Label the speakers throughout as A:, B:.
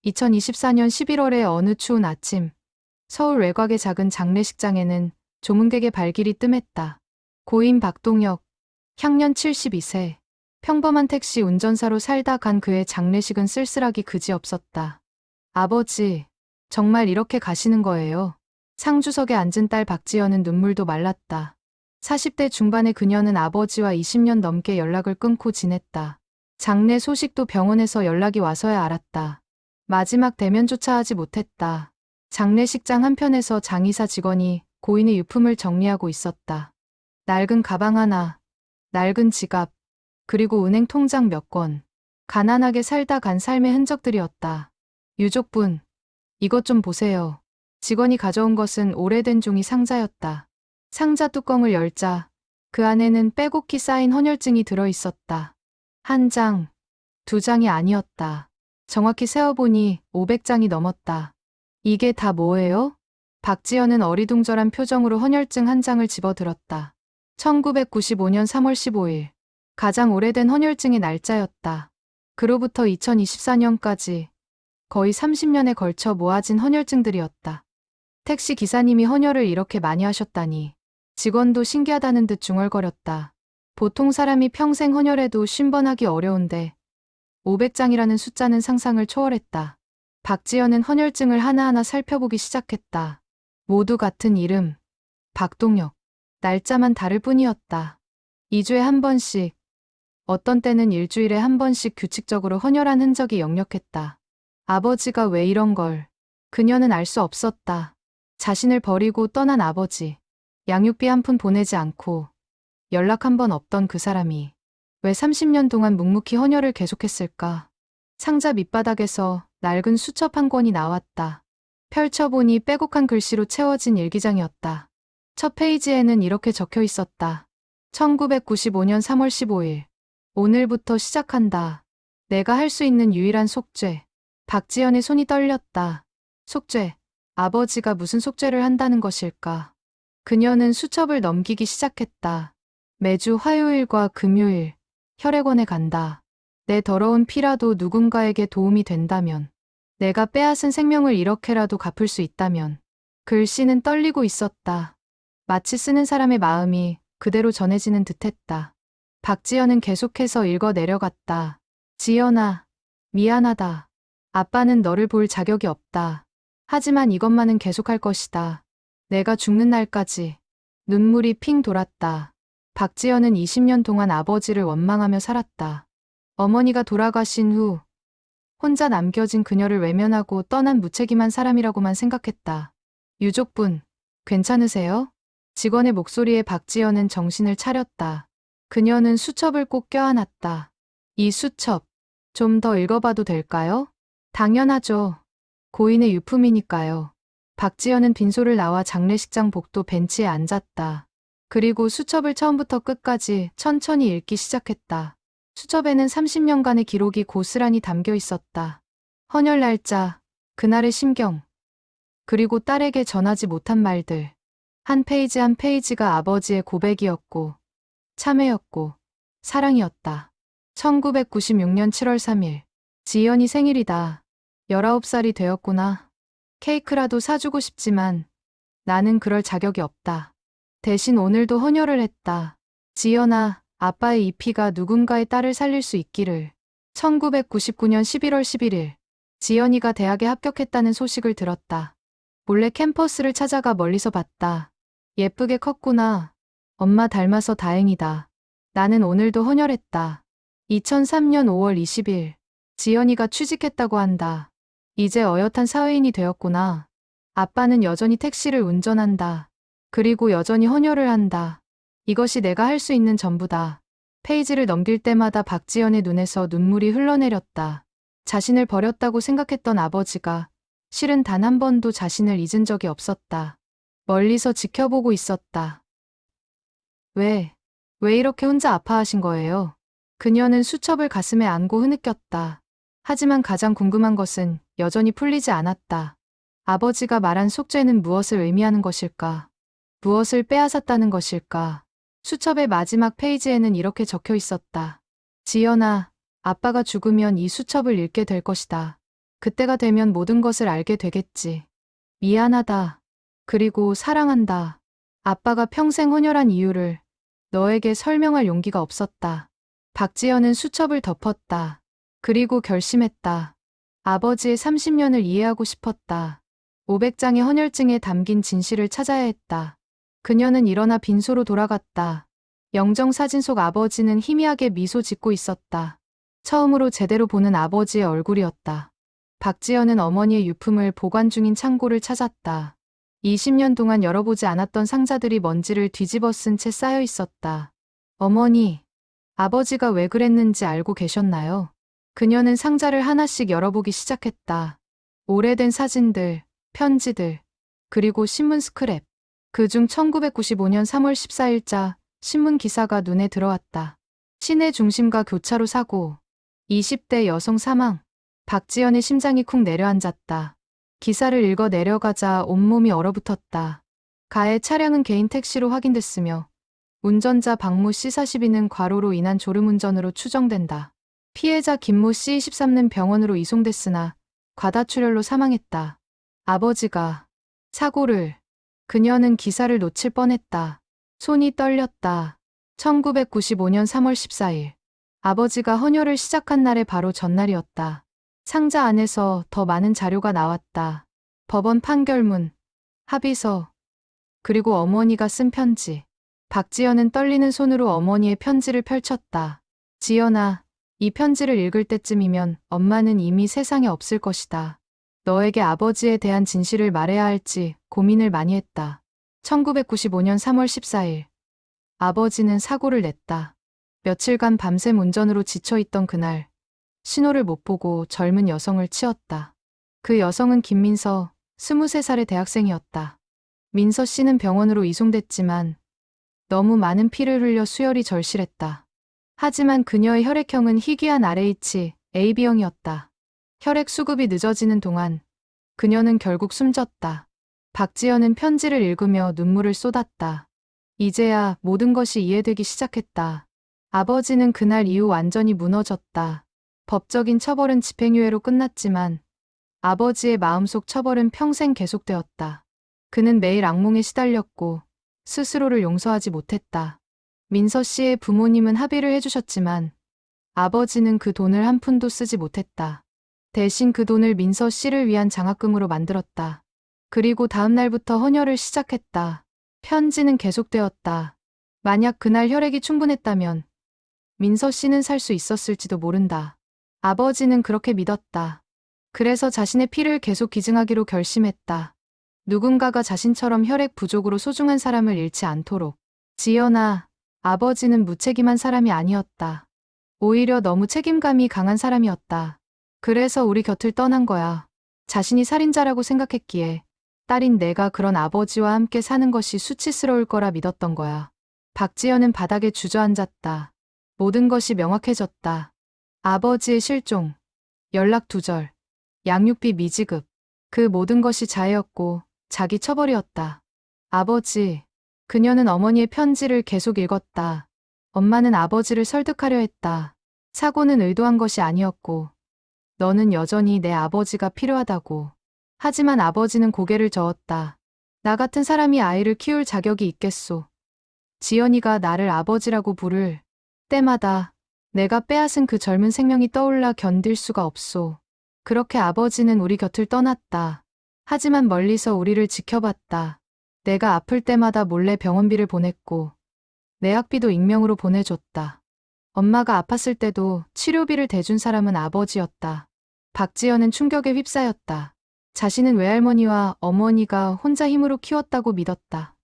A: 2024년 11월의 어느 추운 아침, 서울 외곽의 작은 장례식장에는 조문객의 발길이 뜸했다. 고인 박동혁, 향년 72세, 평범한 택시 운전사로 살다 간 그의 장례식은 쓸쓸하기 그지없었다. 아버지, 정말 이렇게 가시는 거예요? 상주석에 앉은 딸 박지연은 눈물도 말랐다. 40대 중반의 그녀는 아버지와 20년 넘게 연락을 끊고 지냈다. 장례 소식도 병원에서 연락이 와서야 알았다. 마지막 대면조차 하지 못했다. 장례식장 한편에서 장의사 직원이 고인의 유품을 정리하고 있었다. 낡은 가방 하나, 낡은 지갑, 그리고 은행 통장 몇 권. 가난하게 살다 간 삶의 흔적들이었다. 유족분, 이것 좀 보세요. 직원이 가져온 것은 오래된 종이 상자였다. 상자 뚜껑을 열자 그 안에는 빼곡히 쌓인 헌혈증이 들어있었다. 한 장, 두 장이 아니었다. 정확히 세어보니 500장이 넘었다. 이게 다 뭐예요? 박지연은 어리둥절한 표정으로 헌혈증 한 장을 집어들었다. 1995년 3월 15일. 가장 오래된 헌혈증의 날짜였다. 그로부터 2024년까지 거의 30년에 걸쳐 모아진 헌혈증들이었다. 택시 기사님이 헌혈을 이렇게 많이 하셨다니. 직원도 신기하다는 듯 중얼거렸다. 보통 사람이 평생 헌혈해도 50번 하기 어려운데 500장이라는 숫자는 상상을 초월했다. 박지연은 헌혈증을 하나하나 살펴보기 시작했다. 모두 같은 이름, 박동혁. 날짜만 다를 뿐이었다. 2주에 한 번씩, 어떤 때는 일주일에 한 번씩 규칙적으로 헌혈한 흔적이 역력했다. 아버지가 왜 이런 걸, 그녀는 알 수 없었다. 자신을 버리고 떠난 아버지, 양육비 한 푼 보내지 않고 연락 한 번 없던 그 사람이 왜 30년 동안 묵묵히 헌혈을 계속했을까? 상자 밑바닥에서 낡은 수첩 한 권이 나왔다. 펼쳐보니 빼곡한 글씨로 채워진 일기장이었다. 첫 페이지에는 이렇게 적혀 있었다. 1995년 3월 15일. 오늘부터 시작한다. 내가 할 수 있는 유일한 속죄. 박지연의 손이 떨렸다. 속죄. 아버지가 무슨 속죄를 한다는 것일까? 그녀는 수첩을 넘기기 시작했다. 매주 화요일과 금요일. 혈액원에 간다. 내 더러운 피라도 누군가에게 도움이 된다면, 내가 빼앗은 생명을 이렇게라도 갚을 수 있다면. 글씨는 떨리고 있었다. 마치 쓰는 사람의 마음이 그대로 전해지는 듯했다. 박지연은 계속해서 읽어 내려갔다. 지연아, 미안하다. 아빠는 너를 볼 자격이 없다. 하지만 이것만은 계속할 것이다. 내가 죽는 날까지. 눈물이 핑 돌았다. 박지연은 20년 동안 아버지를 원망하며 살았다. 어머니가 돌아가신 후 혼자 남겨진 그녀를 외면하고 떠난 무책임한 사람이라고만 생각했다. 유족분, 괜찮으세요? 직원의 목소리에 박지연은 정신을 차렸다. 그녀는 수첩을 꼭 껴안았다. 이 수첩, 좀 더 읽어봐도 될까요? 당연하죠. 고인의 유품이니까요. 박지연은 빈소를 나와 장례식장 복도 벤치에 앉았다. 그리고 수첩을 처음부터 끝까지 천천히 읽기 시작했다. 수첩에는 30년간의 기록이 고스란히 담겨 있었다. 헌혈 날짜, 그날의 심경, 그리고 딸에게 전하지 못한 말들. 한 페이지 한 페이지가 아버지의 고백이었고, 참회였고, 사랑이었다. 1996년 7월 3일. 지연이 생일이다. 19살이 되었구나. 케이크라도 사주고 싶지만 나는 그럴 자격이 없다. 대신 오늘도 헌혈을 했다. 지연아, 아빠의 이 피가 누군가의 딸을 살릴 수 있기를. 1999년 11월 11일. 지연이가 대학에 합격했다는 소식을 들었다. 몰래 캠퍼스를 찾아가 멀리서 봤다. 예쁘게 컸구나. 엄마 닮아서 다행이다. 나는 오늘도 헌혈했다. 2003년 5월 20일. 지연이가 취직했다고 한다. 이제 어엿한 사회인이 되었구나. 아빠는 여전히 택시를 운전한다. 그리고 여전히 헌혈을 한다. 이것이 내가 할 수 있는 전부다. 페이지를 넘길 때마다 박지연의 눈에서 눈물이 흘러내렸다. 자신을 버렸다고 생각했던 아버지가 실은 단 한 번도 자신을 잊은 적이 없었다. 멀리서 지켜보고 있었다. 왜 이렇게 혼자 아파하신 거예요? 그녀는 수첩을 가슴에 안고 흐느꼈다. 하지만 가장 궁금한 것은 여전히 풀리지 않았다. 아버지가 말한 속죄는 무엇을 의미하는 것일까? 무엇을 빼앗았다는 것일까? 수첩의 마지막 페이지에는 이렇게 적혀 있었다. 지연아, 아빠가 죽으면 이 수첩을 읽게 될 것이다. 그때가 되면 모든 것을 알게 되겠지. 미안하다. 그리고 사랑한다. 아빠가 평생 혼혈한 이유를 너에게 설명할 용기가 없었다. 박지연은 수첩을 덮었다. 그리고 결심했다. 아버지의 30년을 이해하고 싶었다. 500장의 헌혈증에 담긴 진실을 찾아야 했다. 그녀는 일어나 빈소로 돌아갔다. 영정사진 속 아버지는 희미하게 미소 짓고 있었다. 처음으로 제대로 보는 아버지의 얼굴이었다. 박지연은 어머니의 유품을 보관 중인 창고를 찾았다. 20년 동안 열어보지 않았던 상자들이 먼지를 뒤집어 쓴 채 쌓여 있었다. 어머니, 아버지가 왜 그랬는지 알고 계셨나요? 그녀는 상자를 하나씩 열어보기 시작했다. 오래된 사진들, 편지들, 그리고 신문 스크랩. 그중 1995년 3월 14일자 신문 기사가 눈에 들어왔다. 시내 중심가 교차로 사고, 20대 여성 사망. 박지연의 심장이 쿵 내려앉았다. 기사를 읽어 내려가자 온몸이 얼어붙었다. 가해 차량은 개인 택시로 확인됐으며 운전자 박모 씨 42는 과로로 인한 졸음운전으로 추정된다. 피해자 김모 씨 23는 병원으로 이송됐으나 과다출혈로 사망했다. 아버지가 사고를. 그녀는 기사를 놓칠 뻔했다. 손이 떨렸다. 1995년 3월 14일. 아버지가 헌혈을 시작한 날의 바로 전날이었다. 상자 안에서 더 많은 자료가 나왔다. 법원 판결문, 합의서, 그리고 어머니가 쓴 편지. 박지연은 떨리는 손으로 어머니의 편지를 펼쳤다. 지연아, 이 편지를 읽을 때쯤이면 엄마는 이미 세상에 없을 것이다. 너에게 아버지에 대한 진실을 말해야 할지 고민을 많이 했다. 1995년 3월 14일. 아버지는 사고를 냈다. 며칠간 밤샘 운전으로 지쳐있던 그날, 신호를 못 보고 젊은 여성을 치었다. 그 여성은 김민서, 23살의 대학생이었다. 민서 씨는 병원으로 이송됐지만 너무 많은 피를 흘려 수혈이 절실했다. 하지만 그녀의 혈액형은 희귀한 RH, AB형이었다. 혈액 수급이 늦어지는 동안 그녀는 결국 숨졌다. 박지연은 편지를 읽으며 눈물을 쏟았다. 이제야 모든 것이 이해되기 시작했다. 아버지는 그날 이후 완전히 무너졌다. 법적인 처벌은 집행유예로 끝났지만 아버지의 마음속 처벌은 평생 계속되었다. 그는 매일 악몽에 시달렸고 스스로를 용서하지 못했다. 민서 씨의 부모님은 합의를 해주셨지만 아버지는 그 돈을 한 푼도 쓰지 못했다. 대신 그 돈을 민서 씨를 위한 장학금으로 만들었다. 그리고 다음 날부터 헌혈을 시작했다. 편지는 계속되었다. 만약 그날 혈액이 충분했다면 민서 씨는 살 수 있었을지도 모른다. 아버지는 그렇게 믿었다. 그래서 자신의 피를 계속 기증하기로 결심했다. 누군가가 자신처럼 혈액 부족으로 소중한 사람을 잃지 않도록. 지연아, 아버지는 무책임한 사람이 아니었다. 오히려 너무 책임감이 강한 사람이었다. 그래서 우리 곁을 떠난 거야. 자신이 살인자라고 생각했기에 딸인 내가 그런 아버지와 함께 사는 것이 수치스러울 거라 믿었던 거야. 박지연은 바닥에 주저앉았다. 모든 것이 명확해졌다. 아버지의 실종, 연락 두절, 양육비 미지급. 그 모든 것이 자해였고 자기 처벌이었다. 아버지. 그녀는 어머니의 편지를 계속 읽었다. 엄마는 아버지를 설득하려 했다. 사고는 의도한 것이 아니었고 너는 여전히 내 아버지가 필요하다고. 하지만 아버지는 고개를 저었다. 나 같은 사람이 아이를 키울 자격이 있겠소. 지연이가 나를 아버지라고 부를 때마다 내가 빼앗은 그 젊은 생명이 떠올라 견딜 수가 없소. 그렇게 아버지는 우리 곁을 떠났다. 하지만 멀리서 우리를 지켜봤다. 내가 아플 때마다 몰래 병원비를 보냈고 내 학비도 익명으로 보내줬다. 엄마가 아팠을 때도 치료비를 대준 사람은 아버지였다. 박지연은 충격에 휩싸였다. 자신은 외할머니와 어머니가 혼자 힘으로 키웠다고 믿었다.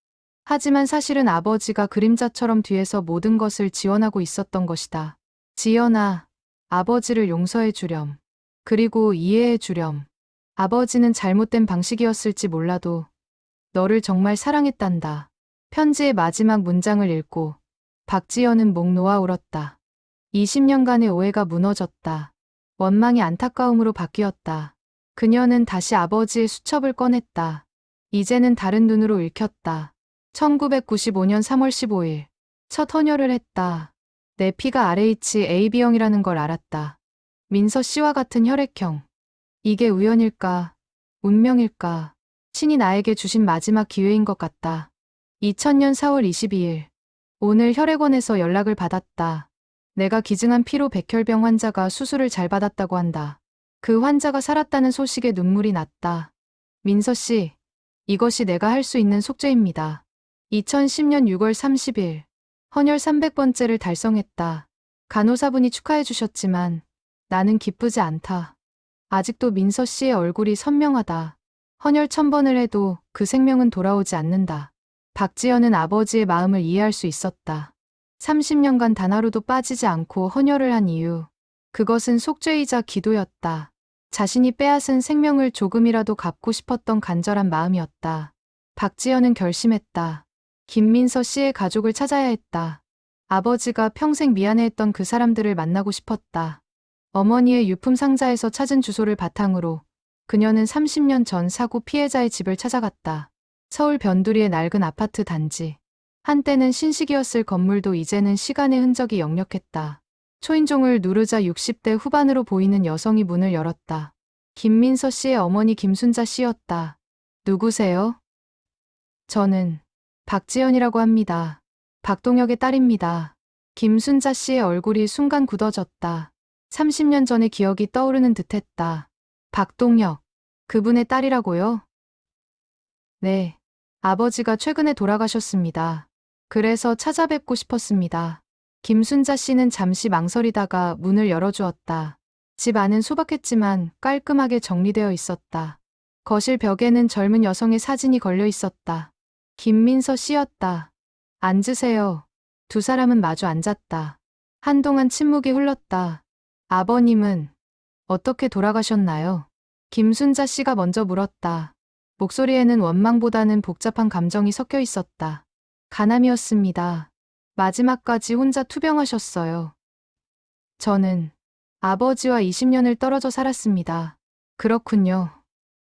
A: 하지만 사실은 아버지가 그림자처럼 뒤에서 모든 것을 지원하고 있었던 것이다. 지연아, 아버지를 용서해 주렴. 그리고 이해해 주렴. 아버지는 잘못된 방식이었을지 몰라도 너를 정말 사랑했단다. 편지의 마지막 문장을 읽고 박지연은 목 놓아 울었다. 20년간의 오해가 무너졌다. 원망이 안타까움으로 바뀌었다. 그녀는 다시 아버지의 수첩을 꺼냈다. 이제는 다른 눈으로 읽혔다. 1995년 3월 15일. 첫 헌혈을 했다. 내 피가 RH AB형이라는 걸 알았다. 민서 씨와 같은 혈액형. 이게 우연일까? 운명일까? 신이 나에게 주신 마지막 기회인 것 같다. 2000년 4월 22일. 오늘 혈액원에서 연락을 받았다. 내가 기증한 피로 백혈병 환자가 수술을 잘 받았다고 한다. 그 환자가 살았다는 소식에 눈물이 났다. 민서 씨, 이것이 내가 할 수 있는 속죄입니다. 2010년 6월 30일. 헌혈 300번째를 달성했다. 간호사분이 축하해 주셨지만 나는 기쁘지 않다. 아직도 민서 씨의 얼굴이 선명하다. 헌혈 1000번을 해도 그 생명은 돌아오지 않는다. 박지연은 아버지의 마음을 이해할 수 있었다. 30년간 단 하루도 빠지지 않고 헌혈을 한 이유. 그것은 속죄이자 기도였다. 자신이 빼앗은 생명을 조금이라도 갚고 싶었던 간절한 마음이었다. 박지연은 결심했다. 김민서 씨의 가족을 찾아야 했다. 아버지가 평생 미안해했던 그 사람들을 만나고 싶었다. 어머니의 유품 상자에서 찾은 주소를 바탕으로 그녀는 30년 전 사고 피해자의 집을 찾아갔다. 서울 변두리의 낡은 아파트 단지. 한때는 신식이었을 건물도 이제는 시간의 흔적이 역력했다. 초인종을 누르자 60대 후반으로 보이는 여성이 문을 열었다. 김민서 씨의 어머니 김순자 씨였다. 누구세요? 저는 박지연이라고 합니다. 박동혁의 딸입니다. 김순자 씨의 얼굴이 순간 굳어졌다. 30년 전의 기억이 떠오르는 듯했다. 박동혁, 그분의 딸이라고요? 네. 아버지가 최근에 돌아가셨습니다. 그래서 찾아뵙고 싶었습니다. 김순자 씨는 잠시 망설이다가 문을 열어주었다. 집 안은 소박했지만 깔끔하게 정리되어 있었다. 거실 벽에는 젊은 여성의 사진이 걸려 있었다. 김민서 씨였다. 앉으세요. 두 사람은 마주 앉았다. 한동안 침묵이 흘렀다. 아버님은 어떻게 돌아가셨나요? 김순자 씨가 먼저 물었다. 목소리에는 원망보다는 복잡한 감정이 섞여 있었다. 간암이었습니다. 마지막까지 혼자 투병하셨어요. 저는 아버지와 20년을 떨어져 살았습니다. 그렇군요.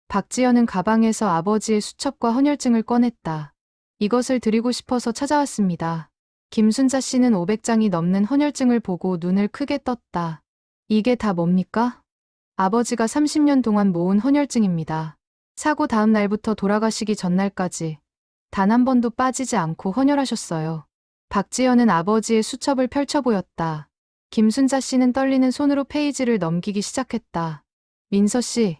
A: 박지연은 가방에서 아버지의 수첩과 헌혈증을 꺼냈다. 이것을 드리고 싶어서 찾아왔습니다. 김순자 씨는 500장이 넘는 헌혈증을 보고 눈을 크게 떴다. 이게 다 뭡니까? 아버지가 30년 동안 모은 헌혈증입니다. 사고 다음 날부터 돌아가시기 전날까지 단 한 번도 빠지지 않고 헌혈하셨어요. 박지연은 아버지의 수첩을 펼쳐 보였다. 김순자 씨는 떨리는 손으로 페이지를 넘기기 시작했다. 민서 씨,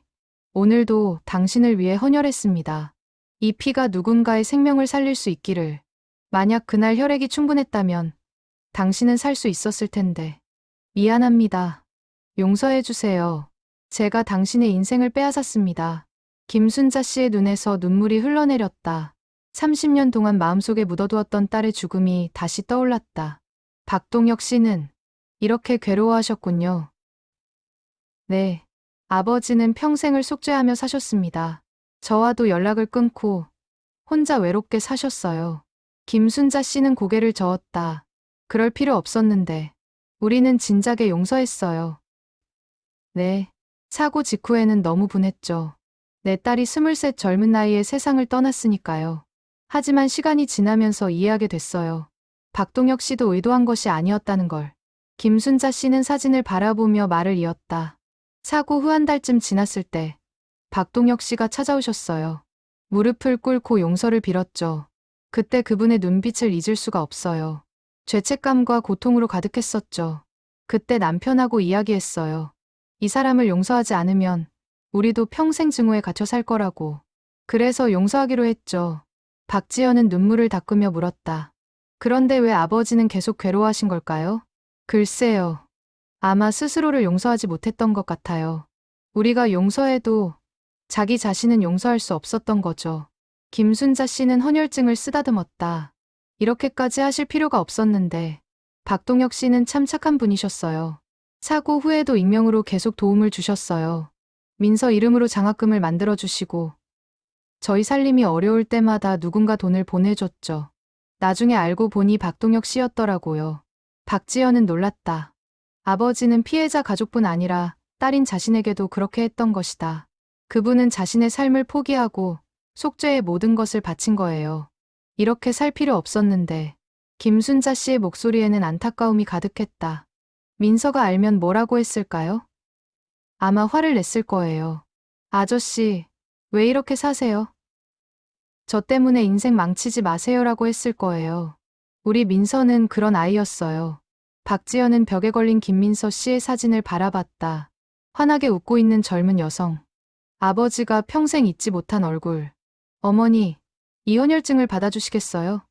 A: 오늘도 당신을 위해 헌혈했습니다. 이 피가 누군가의 생명을 살릴 수 있기를. 만약 그날 혈액이 충분했다면 당신은 살 수 있었을 텐데. 미안합니다. 용서해 주세요. 제가 당신의 인생을 빼앗았습니다. 김순자 씨의 눈에서 눈물이 흘러내렸다. 30년 동안 마음속에 묻어두었던 딸의 죽음이 다시 떠올랐다. 박동혁 씨는 이렇게 괴로워하셨군요. 네. 아버지는 평생을 속죄하며 사셨습니다. 저와도 연락을 끊고 혼자 외롭게 사셨어요. 김순자 씨는 고개를 저었다. 그럴 필요 없었는데. 우리는 진작에 용서했어요. 네. 사고 직후에는 너무 분했죠. 내 딸이 23 젊은 나이에 세상을 떠났으니까요. 하지만 시간이 지나면서 이해하게 됐어요. 박동혁 씨도 의도한 것이 아니었다는 걸. 김순자 씨는 사진을 바라보며 말을 이었다. 사고 후 한 달쯤 지났을 때 박동혁 씨가 찾아오셨어요. 무릎을 꿇고 용서를 빌었죠. 그때 그분의 눈빛을 잊을 수가 없어요. 죄책감과 고통으로 가득했었죠. 그때 남편하고 이야기했어요. 이 사람을 용서하지 않으면 우리도 평생 증오에 갇혀 살 거라고. 그래서 용서하기로 했죠. 박지연은 눈물을 닦으며 물었다. 그런데 왜 아버지는 계속 괴로워하신 걸까요? 글쎄요. 아마 스스로를 용서하지 못했던 것 같아요. 우리가 용서해도 자기 자신은 용서할 수 없었던 거죠. 김순자 씨는 헌혈증을 쓰다듬었다. 이렇게까지 하실 필요가 없었는데. 박동혁 씨는 참 착한 분이셨어요. 사고 후에도 익명으로 계속 도움을 주셨어요. 민서 이름으로 장학금을 만들어주시고 저희 살림이 어려울 때마다 누군가 돈을 보내줬죠. 나중에 알고 보니 박동혁 씨였더라고요. 박지연은 놀랐다. 아버지는 피해자 가족뿐 아니라 딸인 자신에게도 그렇게 했던 것이다. 그분은 자신의 삶을 포기하고 속죄의 모든 것을 바친 거예요. 이렇게 살 필요 없었는데. 김순자 씨의 목소리에는 안타까움이 가득했다. 민서가 알면 뭐라고 했을까요? 아마 화를 냈을 거예요. 아저씨, 왜 이렇게 사세요? 저 때문에 인생 망치지 마세요라고 했을 거예요. 우리 민서는 그런 아이였어요. 박지연은 벽에 걸린 김민서 씨의 사진을 바라봤다. 환하게 웃고 있는 젊은 여성. 아버지가 평생 잊지 못한 얼굴. 어머니, 이 헌혈증을 받아주시겠어요?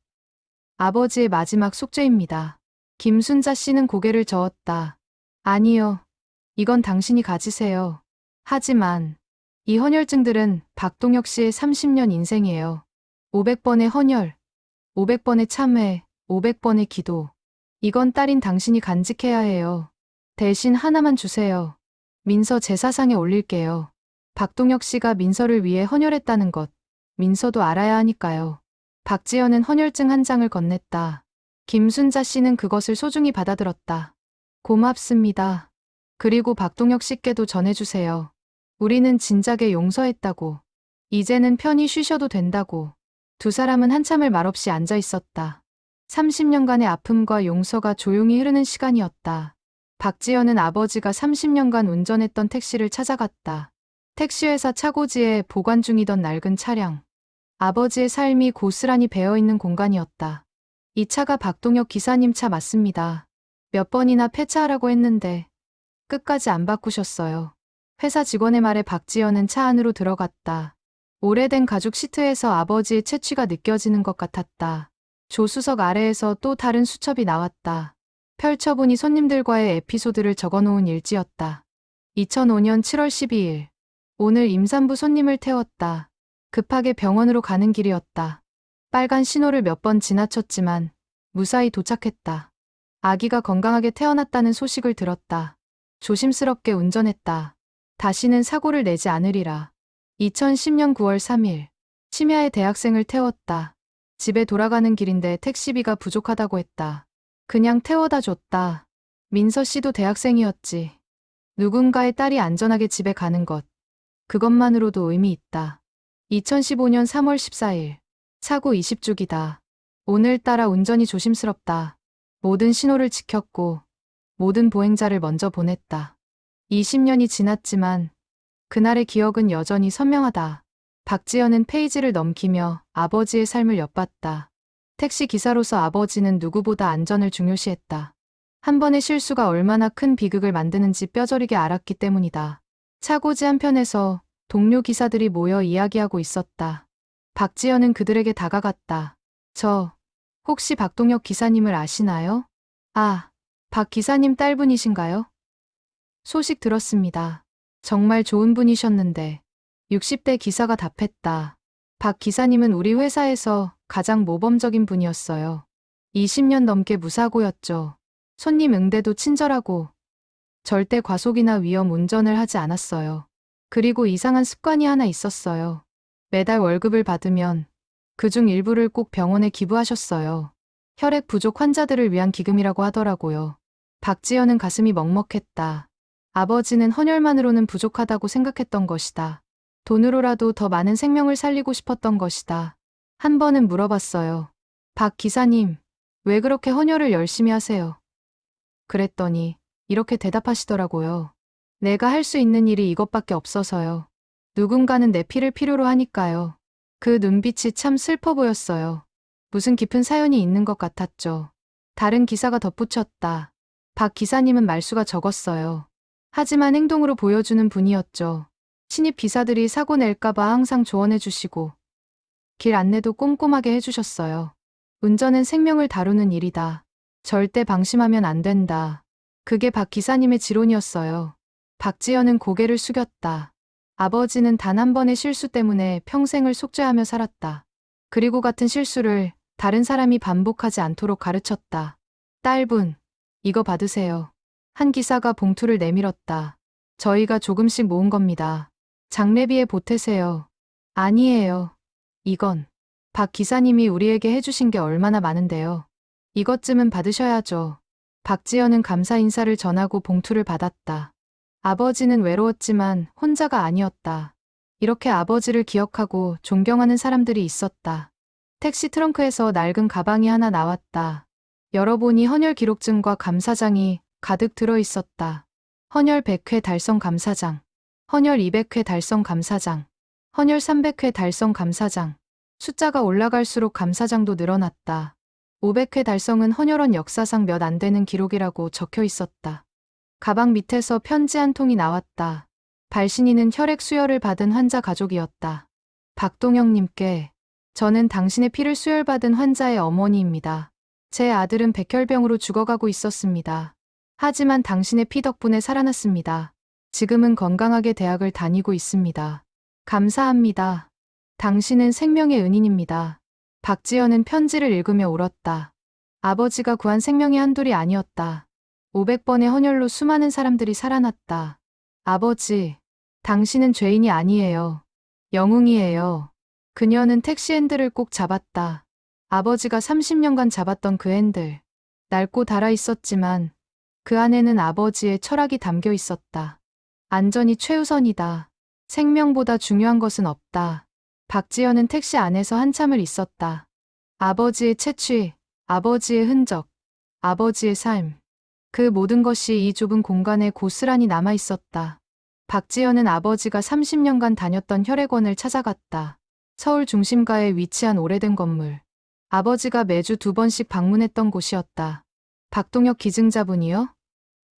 A: 아버지의 마지막 숙제입니다. 김순자 씨는 고개를 저었다. 아니요. 이건 당신이 가지세요. 하지만 이 헌혈증들은 박동혁 씨의 30년 인생이에요. 500번의 헌혈, 500번의 참회, 500번의 기도. 이건 딸인 당신이 간직해야 해요. 대신 하나만 주세요. 민서 제사상에 올릴게요. 박동혁 씨가 민서를 위해 헌혈했다는 것, 민서도 알아야 하니까요. 박지연은 헌혈증 한 장을 건넸다. 김순자 씨는 그것을 소중히 받아들었다. 고맙습니다. 그리고 박동혁 씨께도 전해주세요. 우리는 진작에 용서했다고. 이제는 편히 쉬셔도 된다고. 두 사람은 한참을 말없이 앉아 있었다. 30년간의 아픔과 용서가 조용히 흐르는 시간이었다. 박지연은 아버지가 30년간 운전했던 택시를 찾아갔다. 택시회사 차고지에 보관 중이던 낡은 차량. 아버지의 삶이 고스란히 배어있는 공간이었다. 이 차가 박동혁 기사님 차 맞습니다. 몇 번이나 폐차하라고 했는데 끝까지 안 바꾸셨어요. 회사 직원의 말에 박지연은 차 안으로 들어갔다. 오래된 가죽 시트에서 아버지의 채취가 느껴지는 것 같았다. 조수석 아래에서 또 다른 수첩이 나왔다. 펼쳐보니 손님들과의 에피소드를 적어놓은 일지였다. 2005년 7월 12일. 오늘 임산부 손님을 태웠다. 급하게 병원으로 가는 길이었다. 빨간 신호를 몇 번 지나쳤지만 무사히 도착했다. 아기가 건강하게 태어났다는 소식을 들었다. 조심스럽게 운전했다. 다시는 사고를 내지 않으리라. 2010년 9월 3일. 심야에 대학생을 태웠다. 집에 돌아가는 길인데 택시비가 부족하다고 했다. 그냥 태워다 줬다. 민서 씨도 대학생이었지. 누군가의 딸이 안전하게 집에 가는 것. 그것만으로도 의미 있다. 2015년 3월 14일. 사고 20주기다. 오늘따라 운전이 조심스럽다. 모든 신호를 지켰고 모든 보행자를 먼저 보냈다. 20년이 지났지만 그날의 기억은 여전히 선명하다. 박지연은 페이지를 넘기며 아버지의 삶을 엿봤다. 택시 기사로서 아버지는 누구보다 안전을 중요시했다. 한 번의 실수가 얼마나 큰 비극을 만드는지 뼈저리게 알았기 때문이다. 차고지 한편에서 동료 기사들이 모여 이야기하고 있었다. 박지연은 그들에게 다가갔다. 혹시 박동혁 기사님을 아시나요? 아, 박 기사님 딸분이신가요? 소식 들었습니다. 정말 좋은 분이셨는데. 60대 기사가 답했다. 박 기사님은 우리 회사에서 가장 모범적인 분이었어요. 20년 넘게 무사고였죠. 손님 응대도 친절하고 절대 과속이나 위험 운전을 하지 않았어요. 그리고 이상한 습관이 하나 있었어요. 매달 월급을 받으면 그중 일부를 꼭 병원에 기부하셨어요. 혈액 부족 환자들을 위한 기금이라고 하더라고요. 박지연은 가슴이 먹먹했다. 아버지는 헌혈만으로는 부족하다고 생각했던 것이다. 돈으로라도 더 많은 생명을 살리고 싶었던 것이다. 한 번은 물어봤어요. 박 기사님, 왜 그렇게 헌혈을 열심히 하세요? 그랬더니 이렇게 대답하시더라고요. 내가 할 수 있는 일이 이것밖에 없어서요. 누군가는 내 피를 필요로 하니까요. 그 눈빛이 참 슬퍼 보였어요. 무슨 깊은 사연이 있는 것 같았죠. 다른 기사가 덧붙였다. 박 기사님은 말수가 적었어요. 하지만 행동으로 보여주는 분이었죠. 신입 기사들이 사고 낼까봐 항상 조언해 주시고 길 안내도 꼼꼼하게 해주셨어요. 운전은 생명을 다루는 일이다. 절대 방심하면 안 된다. 그게 박 기사님의 지론이었어요. 박지연은 고개를 숙였다. 아버지는 단 한 번의 실수 때문에 평생을 속죄하며 살았다. 그리고 같은 실수를 다른 사람이 반복하지 않도록 가르쳤다. 딸분, 이거 받으세요. 한 기사가 봉투를 내밀었다. 저희가 조금씩 모은 겁니다. 장례비에 보태세요. 아니에요. 이건 박 기사님이 우리에게 해주신 게 얼마나 많은데요. 이것쯤은 받으셔야죠. 박지연은 감사 인사를 전하고 봉투를 받았다. 아버지는 외로웠지만 혼자가 아니었다. 이렇게 아버지를 기억하고 존경하는 사람들이 있었다. 택시 트렁크에서 낡은 가방이 하나 나왔다. 열어보니 헌혈 기록증과 감사장이 가득 들어 있었다. 헌혈 100회 달성 감사장. 헌혈 200회 달성 감사장, 헌혈 300회 달성 감사장. 숫자가 올라갈수록 감사장도 늘어났다. 500회 달성은 헌혈원 역사상 몇 안 되는 기록이라고 적혀 있었다. 가방 밑에서 편지 한 통이 나왔다. 발신인은 혈액 수혈을 받은 환자 가족이었다. 박동혁님께, 저는 당신의 피를 수혈받은 환자의 어머니입니다. 제 아들은 백혈병으로 죽어가고 있었습니다. 하지만 당신의 피 덕분에 살아났습니다. 지금은 건강하게 대학을 다니고 있습니다. 감사합니다. 당신은 생명의 은인입니다. 박지연은 편지를 읽으며 울었다. 아버지가 구한 생명이 한둘이 아니었다. 500번의 헌혈로 수많은 사람들이 살아났다. 아버지, 당신은 죄인이 아니에요. 영웅이에요. 그녀는 택시 핸들을 꼭 잡았다. 아버지가 30년간 잡았던 그 핸들. 낡고 닳아 있었지만 그 안에는 아버지의 철학이 담겨 있었다. 안전이 최우선이다. 생명보다 중요한 것은 없다. 박지연은 택시 안에서 한참을 있었다. 아버지의 채취, 아버지의 흔적, 아버지의 삶. 그 모든 것이 이 좁은 공간에 고스란히 남아 있었다. 박지연은 아버지가 30년간 다녔던 혈액원을 찾아갔다. 서울 중심가에 위치한 오래된 건물. 아버지가 매주 2번씩 방문했던 곳이었다. 박동혁 기증자분이요?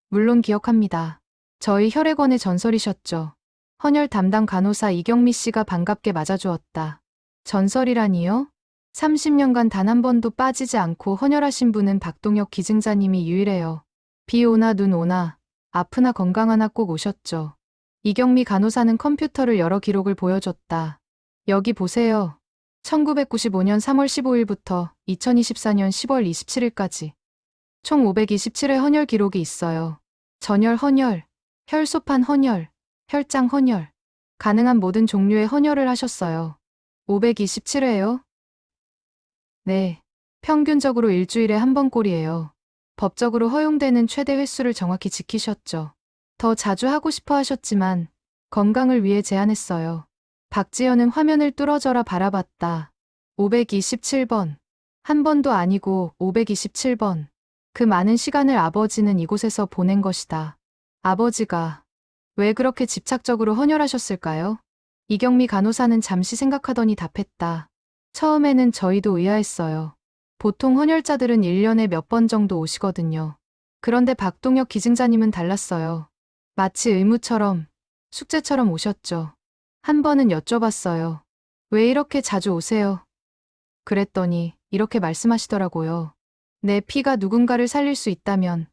A: 물론 기억합니다. 저희 혈액원의 전설이셨죠. 헌혈 담당 간호사 이경미 씨가 반갑게 맞아주었다. 전설이라니요? 30년간 단 한 번도 빠지지 않고 헌혈하신 분은 박동혁 기증자님이 유일해요. 비 오나 눈 오나 아프나 건강하나 꼭 오셨죠. 이경미 간호사는 컴퓨터를 열어 기록을 보여줬다. 여기 보세요. 1995년 3월 15일부터 2024년 10월 27일까지 총 527회 헌혈 기록이 있어요. 전혈 헌혈, 혈소판 헌혈, 혈장 헌혈, 가능한 모든 종류의 헌혈을 하셨어요. 527회요? 네, 평균적으로 일주일에 한 번꼴이에요. 법적으로 허용되는 최대 횟수를 정확히 지키셨죠. 더 자주 하고 싶어 하셨지만 건강을 위해 제한했어요. 박지연은 화면을 뚫어져라 바라봤다. 527번. 한 번도 아니고 527번. 그 많은 시간을 아버지는 이곳에서 보낸 것이다. 아버지가 왜 그렇게 집착적으로 헌혈하셨을까요? 이경미 간호사는 잠시 생각하더니 답했다. 처음에는 저희도 의아했어요. 보통 헌혈자들은 1년에 몇 번 정도 오시거든요. 그런데 박동혁 기증자님은 달랐어요. 마치 의무처럼, 숙제처럼 오셨죠. 한 번은 여쭤봤어요. 왜 이렇게 자주 오세요? 그랬더니 이렇게 말씀하시더라고요. 내 피가 누군가를 살릴 수 있다면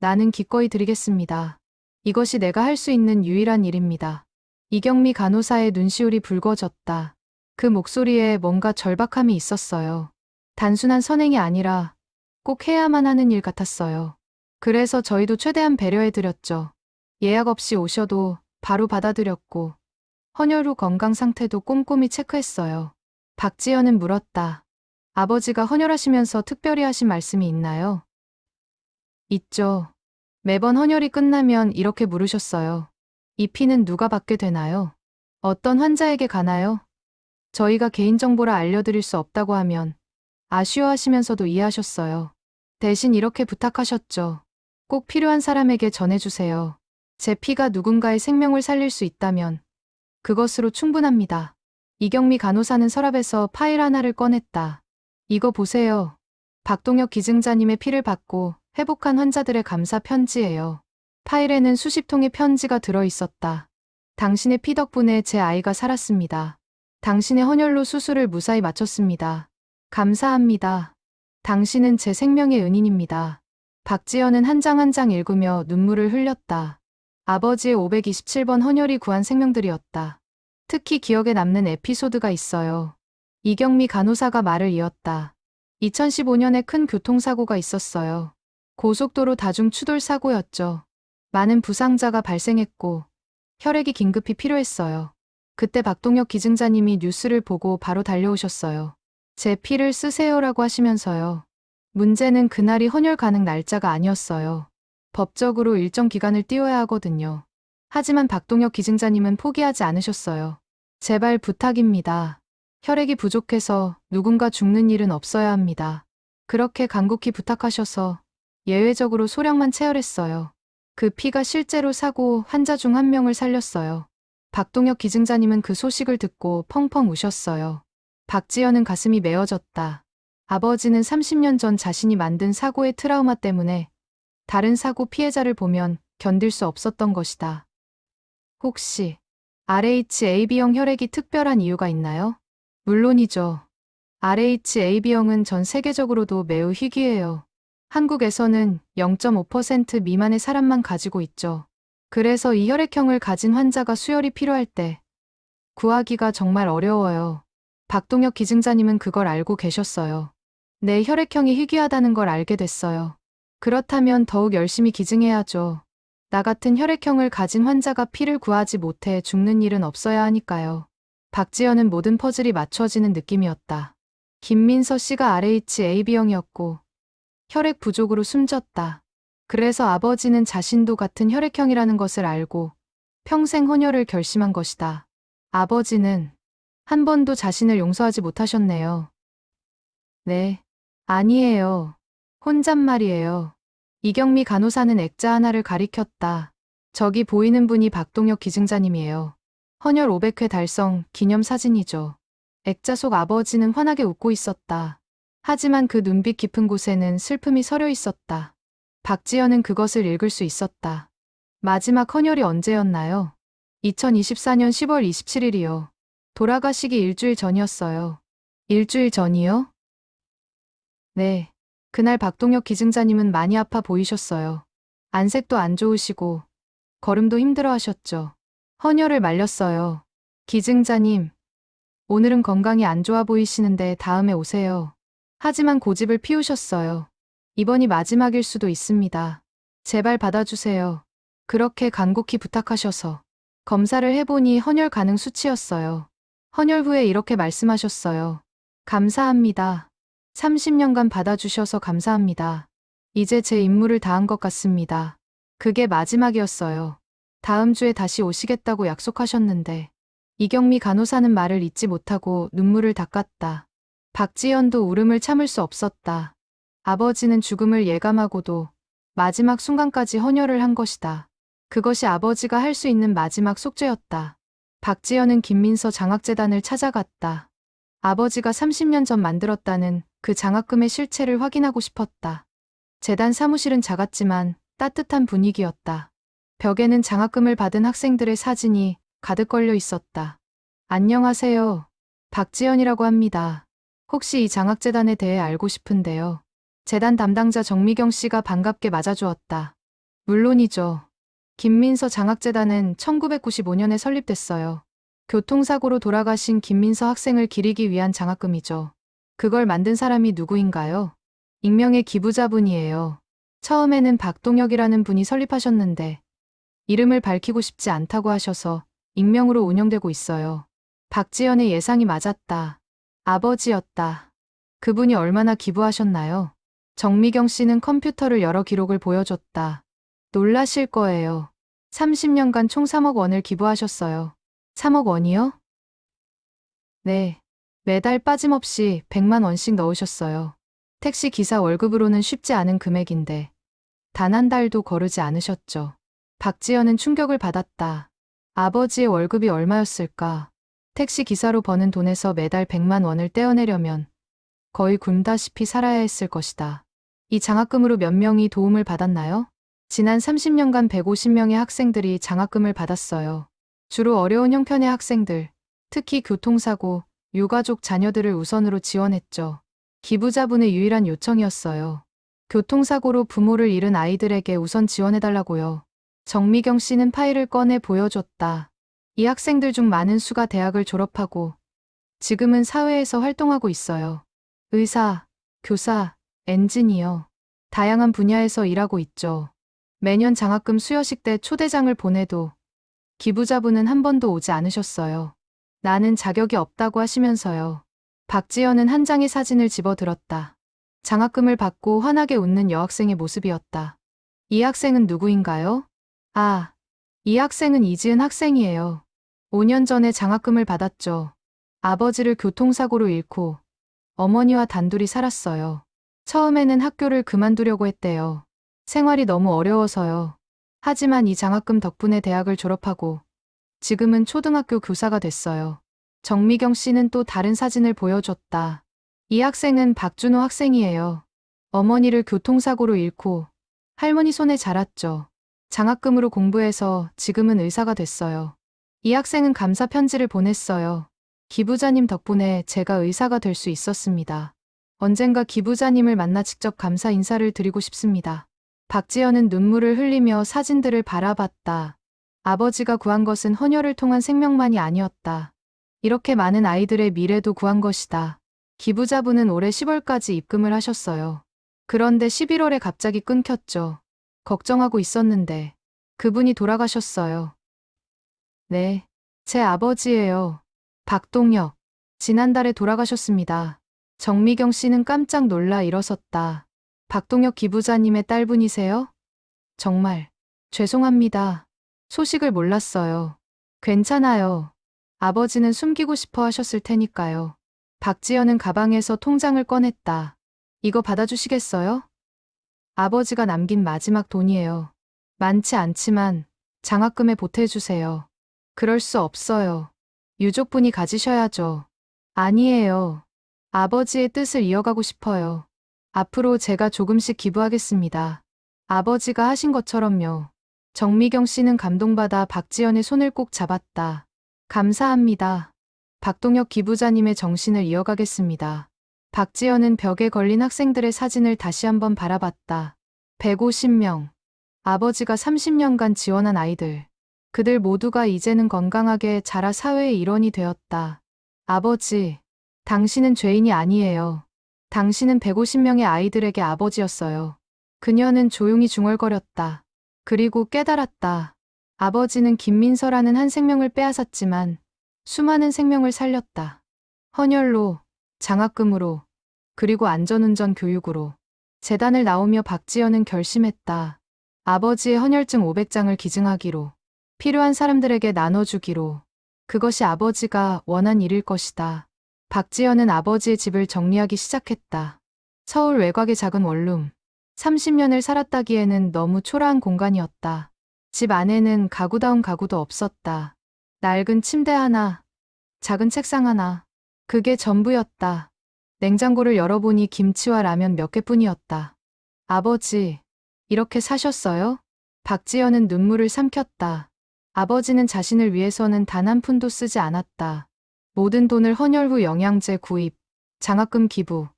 A: 나는 기꺼이 드리겠습니다. 이것이 내가 할 수 있는 유일한 일입니다. 이경미 간호사의 눈시울이 붉어졌다. 그 목소리에 뭔가 절박함이 있었어요. 단순한 선행이 아니라 꼭 해야만 하는 일 같았어요. 그래서 저희도 최대한 배려해드렸죠. 예약 없이 오셔도 바로 받아드렸고 헌혈 후 건강 상태도 꼼꼼히 체크했어요. 박지연은 물었다. 아버지가 헌혈하시면서 특별히 하신 말씀이 있나요? 있죠. 매번 헌혈이 끝나면 이렇게 물으셨어요. 이 피는 누가 받게 되나요? 어떤 환자에게 가나요? 저희가 개인정보라 알려드릴 수 없다고 하면 아쉬워하시면서도 이해하셨어요. 대신 이렇게 부탁하셨죠. 꼭 필요한 사람에게 전해주세요. 제 피가 누군가의 생명을 살릴 수 있다면 그것으로 충분합니다. 이경미 간호사는 서랍에서 파일 하나를 꺼냈다. 이거 보세요. 박동혁 기증자님의 피를 받고 회복한 환자들의 감사 편지예요. 파일에는 수십 통의 편지가 들어있었다. 당신의 피 덕분에 제 아이가 살았습니다. 당신의 헌혈로 수술을 무사히 마쳤습니다. 감사합니다. 당신은 제 생명의 은인입니다. 박지연은 한 장 한 장 읽으며 눈물을 흘렸다. 아버지의 527번 헌혈이 구한 생명들이었다. 특히 기억에 남는 에피소드가 있어요. 이경미 간호사가 말을 이었다. 2015년에 큰 교통사고가 있었어요. 고속도로 다중추돌 사고였죠. 많은 부상자가 발생했고 혈액이 긴급히 필요했어요. 그때 박동혁 기증자님이 뉴스를 보고 바로 달려오셨어요. 제 피를 쓰세요라고 하시면서요. 문제는 그날이 헌혈 가능 날짜가 아니었어요. 법적으로 일정 기간을 띄워야 하거든요. 하지만 박동혁 기증자님은 포기하지 않으셨어요. 제발 부탁입니다. 혈액이 부족해서 누군가 죽는 일은 없어야 합니다. 그렇게 간곡히 부탁하셔서 예외적으로 소량만 채혈했어요. 그 피가 실제로 사고 환자 중 한 명을 살렸어요. 박동혁 기증자님은 그 소식을 듣고 펑펑 우셨어요. 박지연은 가슴이 메어졌다. 아버지는 30년 전 자신이 만든 사고의 트라우마 때문에 다른 사고 피해자를 보면 견딜 수 없었던 것이다. 혹시 RHAB형 혈액이 특별한 이유가 있나요? 물론이죠. RHAB형은 전 세계적으로도 매우 희귀해요. 한국에서는 0.5% 미만의 사람만 가지고 있죠. 그래서 이 혈액형을 가진 환자가 수혈이 필요할 때 구하기가 정말 어려워요. 박동혁 기증자님은 그걸 알고 계셨어요. 내 혈액형이 희귀하다는 걸 알게 됐어요. 그렇다면 더욱 열심히 기증해야죠. 나 같은 혈액형을 가진 환자가 피를 구하지 못해 죽는 일은 없어야 하니까요. 박지연은 모든 퍼즐이 맞춰지는 느낌이었다. 김민서 씨가 RHAB형이었고 혈액 부족으로 숨졌다. 그래서 아버지는 자신도 같은 혈액형이라는 것을 알고 평생 혼혈을 결심한 것이다. 아버지는 한 번도 자신을 용서하지 못하셨네요. 네, 아니에요. 혼잣말이에요. 이경미 간호사는 액자 하나를 가리켰다. 저기 보이는 분이 박동혁 기증자님이에요. 헌혈 500회 달성 기념 사진이죠. 액자 속 아버지는 환하게 웃고 있었다. 하지만 그 눈빛 깊은 곳에는 슬픔이 서려 있었다. 박지연은 그것을 읽을 수 있었다. 마지막 헌혈이 언제였나요? 2024년 10월 27일이요. 돌아가시기 일주일 전이었어요. 일주일 전이요? 네. 그날 박동혁 기증자님은 많이 아파 보이셨어요. 안색도 안 좋으시고 걸음도 힘들어 하셨죠. 헌혈을 말렸어요. 기증자님, 오늘은 건강이 안 좋아 보이시는데 다음에 오세요. 하지만 고집을 피우셨어요. 이번이 마지막일 수도 있습니다. 제발 받아주세요. 그렇게 간곡히 부탁하셔서 검사를 해보니 헌혈 가능 수치였어요. 헌혈 후에 이렇게 말씀하셨어요. 감사합니다. 30년간 받아주셔서 감사합니다. 이제 제 임무를 다한 것 같습니다. 그게 마지막이었어요. 다음 주에 다시 오시겠다고 약속하셨는데 이경미 간호사는 말을 잇지 못하고 눈물을 닦았다. 박지연도 울음을 참을 수 없었다. 아버지는 죽음을 예감하고도 마지막 순간까지 헌혈을 한 것이다. 그것이 아버지가 할 수 있는 마지막 속죄였다. 박지연은 김민서 장학재단을 찾아갔다. 아버지가 30년 전 만들었다는 그 장학금의 실체를 확인하고 싶었다. 재단 사무실은 작았지만 따뜻한 분위기였다. 벽에는 장학금을 받은 학생들의 사진이 가득 걸려 있었다. 안녕하세요. 박지연이라고 합니다. 혹시 이 장학재단에 대해 알고 싶은데요. 재단 담당자 정미경 씨가 반갑게 맞아주었다. 물론이죠. 김민서 장학재단은 1995년에 설립됐어요. 교통사고로 돌아가신 김민서 학생을 기리기 위한 장학금이죠. 그걸 만든 사람이 누구인가요? 익명의 기부자분이에요. 처음에는 박동혁이라는 분이 설립하셨는데 이름을 밝히고 싶지 않다고 하셔서 익명으로 운영되고 있어요. 박지연의 예상이 맞았다. 아버지였다. 그분이 얼마나 기부하셨나요? 정미경 씨는 컴퓨터를 열어 기록을 보여줬다. 놀라실 거예요. 30년간 총 3억 원을 기부하셨어요. 3억 원이요? 네. 매달 빠짐없이 100만 원씩 넣으셨어요. 택시 기사 월급으로는 쉽지 않은 금액인데 단 한 달도 거르지 않으셨죠. 박지연은 충격을 받았다. 아버지의 월급이 얼마였을까? 택시 기사로 버는 돈에서 매달 100만 원을 떼어내려면 거의 굶다시피 살아야 했을 것이다. 이 장학금으로 몇 명이 도움을 받았나요? 지난 30년간 150명의 학생들이 장학금을 받았어요. 주로 어려운 형편의 학생들, 특히 교통사고, 유가족 자녀들을 우선으로 지원했죠. 기부자분의 유일한 요청이었어요. 교통사고로 부모를 잃은 아이들에게 우선 지원해달라고요. 정미경 씨는 파일을 꺼내 보여줬다. 이 학생들 중 많은 수가 대학을 졸업하고 지금은 사회에서 활동하고 있어요. 의사, 교사, 엔지니어, 다양한 분야에서 일하고 있죠. 매년 장학금 수여식 때 초대장을 보내도 기부자분은 한 번도 오지 않으셨어요. 나는 자격이 없다고 하시면서요. 박지연은 한 장의 사진을 집어들었다. 장학금을 받고 환하게 웃는 여학생의 모습이었다. 이 학생은 누구인가요? 아, 이 학생은 이지은 학생이에요. 5년 전에 장학금을 받았죠. 아버지를 교통사고로 잃고 어머니와 단둘이 살았어요. 처음에는 학교를 그만두려고 했대요. 생활이 너무 어려워서요. 하지만 이 장학금 덕분에 대학을 졸업하고 지금은 초등학교 교사가 됐어요. 정미경 씨는 또 다른 사진을 보여줬다. 이 학생은 박준호 학생이에요. 어머니를 교통사고로 잃고 할머니 손에 자랐죠. 장학금으로 공부해서 지금은 의사가 됐어요. 이 학생은 감사 편지를 보냈어요. 기부자님 덕분에 제가 의사가 될 수 있었습니다. 언젠가 기부자님을 만나 직접 감사 인사를 드리고 싶습니다. 박지연은 눈물을 흘리며 사진들을 바라봤다. 아버지가 구한 것은 헌혈을 통한 생명만이 아니었다. 이렇게 많은 아이들의 미래도 구한 것이다. 기부자분은 올해 10월까지 입금을 하셨어요. 그런데 11월에 갑자기 끊겼죠. 걱정하고 있었는데 그분이 돌아가셨어요. 네, 제 아버지예요. 박동혁. 지난달에 돌아가셨습니다. 정미경 씨는 깜짝 놀라 일어섰다. 박동혁 기부자님의 딸분이세요? 정말 죄송합니다. 소식을 몰랐어요. 괜찮아요. 아버지는 숨기고 싶어 하셨을 테니까요. 박지연은 가방에서 통장을 꺼냈다. 이거 받아주시겠어요? 아버지가 남긴 마지막 돈이에요. 많지 않지만 장학금에 보태주세요. 그럴 수 없어요. 유족분이 가지셔야죠. 아니에요. 아버지의 뜻을 이어가고 싶어요. 앞으로 제가 조금씩 기부하겠습니다. 아버지가 하신 것처럼요. 정미경 씨는 감동받아 박지연의 손을 꼭 잡았다. 감사합니다. 박동혁 기부자님의 정신을 이어가겠습니다. 박지연은 벽에 걸린 학생들의 사진을 다시 한번 바라봤다. 150명. 아버지가 30년간 지원한 아이들. 그들 모두가 이제는 건강하게 자라 사회의 일원이 되었다. 아버지, 당신은 죄인이 아니에요. 당신은 150명의 아이들에게 아버지였어요. 그녀는 조용히 중얼거렸다. 그리고 깨달았다. 아버지는 김민서라는 한 생명을 빼앗았지만 수많은 생명을 살렸다. 헌혈로, 장학금으로, 그리고 안전운전 교육으로. 재단을 나오며 박지연은 결심했다. 아버지의 헌혈증 500장을 기증하기로, 필요한 사람들에게 나눠주기로. 그것이 아버지가 원한 일일 것이다. 박지연은 아버지의 집을 정리하기 시작했다. 서울 외곽의 작은 원룸. 30년을 살았다기에는 너무 초라한 공간이었다. 집 안에는 가구다운 가구도 없었다. 낡은 침대 하나, 작은 책상 하나. 그게 전부였다. 냉장고를 열어보니 김치와 라면 몇 개뿐이었다. 아버지, 이렇게 사셨어요? 박지연은 눈물을 삼켰다. 아버지는 자신을 위해서는 단 한 푼도 쓰지 않았다. 모든 돈을 헌혈 후 영양제 구입, 장학금 기부,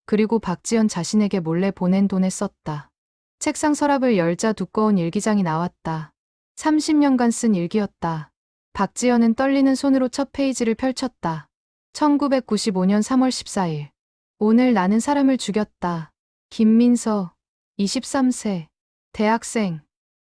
A: 그리고 박지연 자신에게 몰래 보낸 돈에 썼다. 책상 서랍을 열자 두꺼운 일기장이 나왔다. 30년간 쓴 일기였다. 박지연은 떨리는 손으로 첫 페이지를 펼쳤다. 1995년 3월 14일. 오늘 나는 사람을 죽였다. 김민서, 23세, 대학생.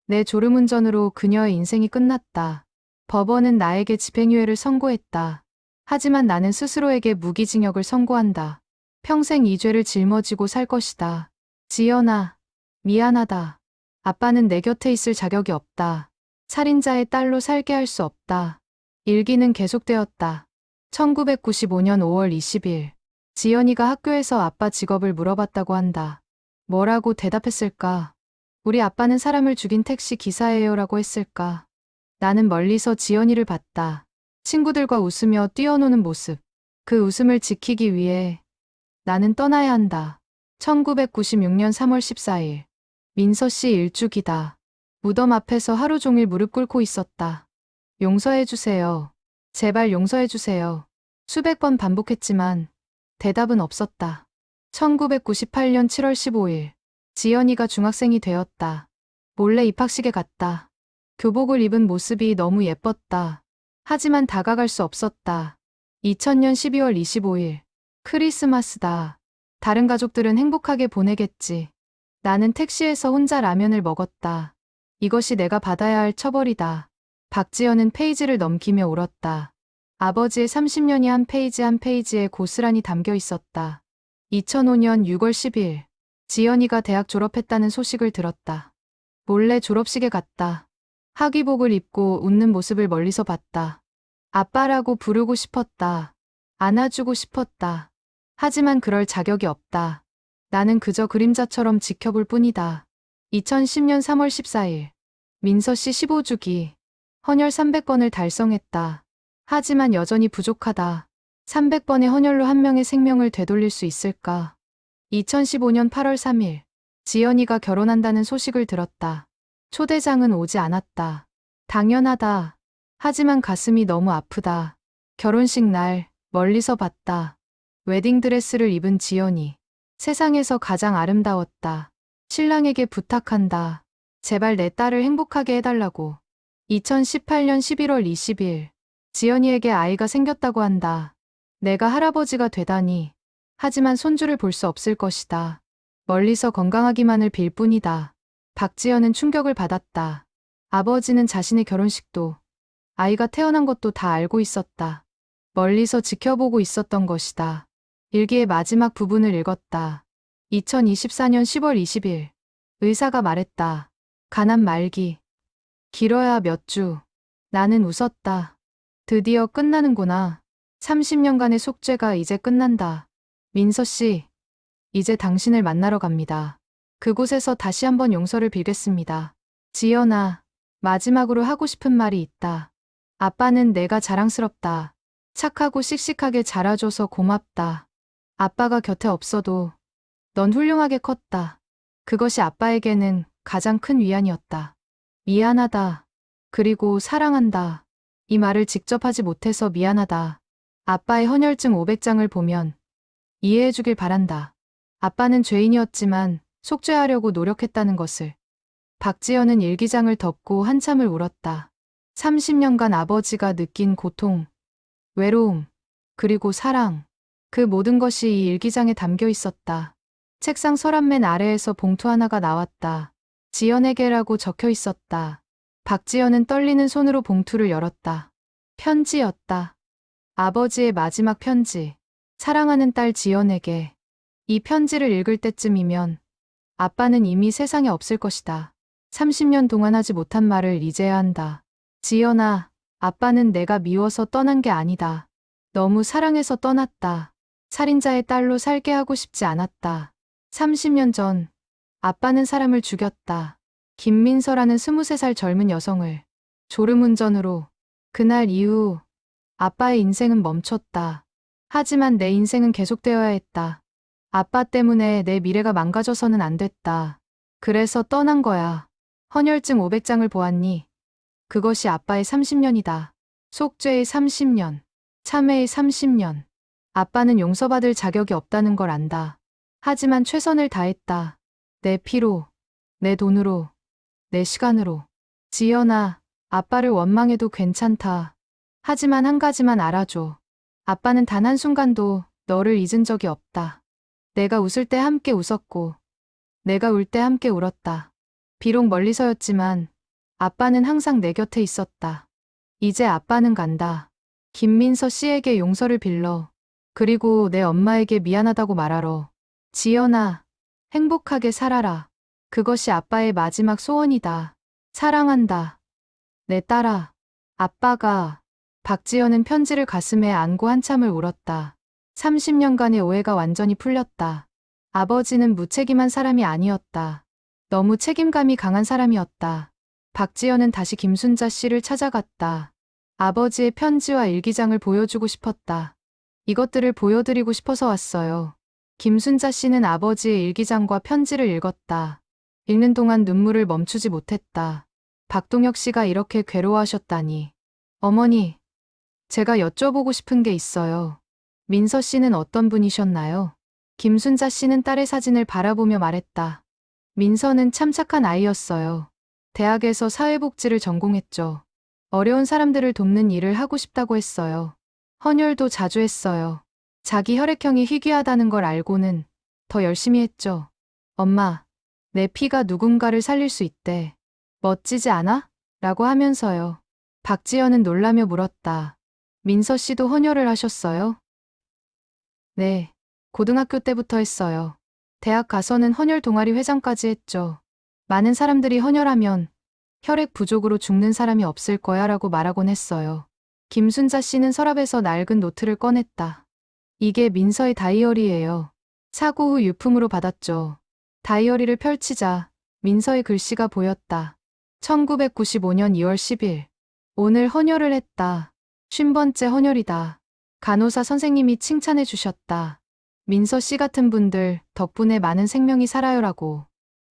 A: 내 졸음운전으로 그녀의 인생이 끝났다. 법원은 나에게 집행유예를 선고했다. 하지만 나는 스스로에게 무기징역을 선고한다. 평생 이 죄를 짊어지고 살 것이다. 지연아, 미안하다. 아빠는 내 곁에 있을 자격이 없다. 살인자의 딸로 살게 할 수 없다. 일기는 계속되었다. 1995년 5월 20일. 지연이가 학교에서 아빠 직업을 물어봤다고 한다. 뭐라고 대답했을까? 우리 아빠는 사람을 죽인 택시 기사예요라고 했을까? 나는 멀리서 지연이를 봤다. 친구들과 웃으며 뛰어노는 모습. 그 웃음을 지키기 위해 나는 떠나야 한다. 1996년 3월 14일. 민서 씨 일주기다. 무덤 앞에서 하루 종일 무릎 꿇고 있었다. 용서해주세요. 제발 용서해주세요. 수백 번 반복했지만 대답은 없었다. 1998년 7월 15일. 지연이가 중학생이 되었다. 몰래 입학식에 갔다. 교복을 입은 모습이 너무 예뻤다. 하지만 다가갈 수 없었다. 2000년 12월 25일. 크리스마스다. 다른 가족들은 행복하게 보내겠지. 나는 택시에서 혼자 라면을 먹었다. 이것이 내가 받아야 할 처벌이다. 박지연은 페이지를 넘기며 울었다. 아버지의 30년이 한 페이지 한 페이지에 고스란히 담겨 있었다. 2005년 6월 10일. 지연이가 대학 졸업했다는 소식을 들었다. 몰래 졸업식에 갔다. 학위복을 입고 웃는 모습을 멀리서 봤다. 아빠라고 부르고 싶었다. 안아주고 싶었다. 하지만 그럴 자격이 없다. 나는 그저 그림자처럼 지켜볼 뿐이다. 2010년 3월 14일. 민서 씨 15주기. 헌혈 300번을 달성했다. 하지만 여전히 부족하다. 300번의 헌혈로 한 명의 생명을 되돌릴 수 있을까? 2015년 8월 3일, 지연이가 결혼한다는 소식을 들었다. 초대장은 오지 않았다. 당연하다. 하지만 가슴이 너무 아프다. 결혼식 날, 멀리서 봤다. 웨딩드레스를 입은 지연이. 세상에서 가장 아름다웠다. 신랑에게 부탁한다. 제발 내 딸을 행복하게 해달라고. 2018년 11월 20일, 지연이에게 아이가 생겼다고 한다. 내가 할아버지가 되다니. 하지만 손주를 볼 수 없을 것이다. 멀리서 건강하기만을 빌 뿐이다. 박지연은 충격을 받았다. 아버지는 자신의 결혼식도, 아이가 태어난 것도 다 알고 있었다. 멀리서 지켜보고 있었던 것이다. 일기의 마지막 부분을 읽었다. 2024년 10월 20일. 의사가 말했다. 가난 말기. 길어야 몇 주. 나는 웃었다. 드디어 끝나는구나. 30년간의 속죄가 이제 끝난다. 민서 씨, 이제 당신을 만나러 갑니다. 그곳에서 다시 한번 용서를 빌겠습니다. 지연아, 마지막으로 하고 싶은 말이 있다. 아빠는 내가 자랑스럽다. 착하고 씩씩하게 자라줘서 고맙다. 아빠가 곁에 없어도 넌 훌륭하게 컸다. 그것이 아빠에게는 가장 큰 위안이었다. 미안하다. 그리고 사랑한다. 이 말을 직접 하지 못해서 미안하다. 아빠의 헌혈증 500장을 보면 이해해 주길 바란다. 아빠는 죄인이었지만 속죄하려고 노력했다는 것을. 박지연은 일기장을 덮고 한참을 울었다. 30년간 아버지가 느낀 고통, 외로움, 그리고 사랑. 그 모든 것이 이 일기장에 담겨 있었다. 책상 서랍맨 아래에서 봉투 하나가 나왔다. 지연에게라고 적혀 있었다. 박지연은 떨리는 손으로 봉투를 열었다. 편지였다. 아버지의 마지막 편지. 사랑하는 딸 지연에게. 이 편지를 읽을 때쯤이면 아빠는 이미 세상에 없을 것이다. 30년 동안 하지 못한 말을 이제야 한다. 지연아, 아빠는 내가 미워서 떠난 게 아니다. 너무 사랑해서 떠났다. 살인자의 딸로 살게 하고 싶지 않았다. 30년 전, 아빠는 사람을 죽였다. 김민서라는 23살 젊은 여성을 졸음운전으로. 그날 이후 아빠의 인생은 멈췄다. 하지만 내 인생은 계속되어야 했다. 아빠 때문에 내 미래가 망가져서는 안 됐다. 그래서 떠난 거야. 헌혈증 500장을 보았니? 그것이 아빠의 30년이다. 속죄의 30년. 참회의 30년. 아빠는 용서받을 자격이 없다는 걸 안다. 하지만 최선을 다했다. 내 피로, 내 돈으로, 내 시간으로. 지연아, 아빠를 원망해도 괜찮다. 하지만 한 가지만 알아줘. 아빠는 단 한순간도 너를 잊은 적이 없다. 내가 웃을 때 함께 웃었고, 내가 울 때 함께 울었다. 비록 멀리서였지만 아빠는 항상 내 곁에 있었다. 이제 아빠는 간다. 김민서 씨에게 용서를 빌러. 그리고 내 엄마에게 미안하다고 말하러. 지연아, 행복하게 살아라. 그것이 아빠의 마지막 소원이다. 사랑한다. 내 딸아. 아빠가. 박지연은 편지를 가슴에 안고 한참을 울었다. 30년간의 오해가 완전히 풀렸다. 아버지는 무책임한 사람이 아니었다. 너무 책임감이 강한 사람이었다. 박지연은 다시 김순자 씨를 찾아갔다. 아버지의 편지와 일기장을 보여주고 싶었다. 이것들을 보여드리고 싶어서 왔어요. 김순자 씨는 아버지의 일기장과 편지를 읽었다. 읽는 동안 눈물을 멈추지 못했다. 박동혁 씨가 이렇게 괴로워하셨다니. 어머니, 제가 여쭤보고 싶은 게 있어요. 민서 씨는 어떤 분이셨나요? 김순자 씨는 딸의 사진을 바라보며 말했다. 민서는 참 착한 아이였어요. 대학에서 사회복지를 전공했죠. 어려운 사람들을 돕는 일을 하고 싶다고 했어요. 헌혈도 자주 했어요. 자기 혈액형이 희귀하다는 걸 알고는 더 열심히 했죠. 엄마, 내 피가 누군가를 살릴 수 있대. 멋지지 않아? 라고 하면서요. 박지연은 놀라며 물었다. 민서 씨도 헌혈을 하셨어요? 네, 고등학교 때부터 했어요. 대학 가서는 헌혈 동아리 회장까지 했죠. 많은 사람들이 헌혈하면 혈액 부족으로 죽는 사람이 없을 거야 라고 말하곤 했어요. 김순자 씨는 서랍에서 낡은 노트를 꺼냈다. 이게 민서의 다이어리예요. 사고 후 유품으로 받았죠. 다이어리를 펼치자 민서의 글씨가 보였다. 1995년 2월 10일. 오늘 헌혈을 했다. 50번째 헌혈이다. 간호사 선생님이 칭찬해 주셨다. 민서 씨 같은 분들 덕분에 많은 생명이 살아요라고.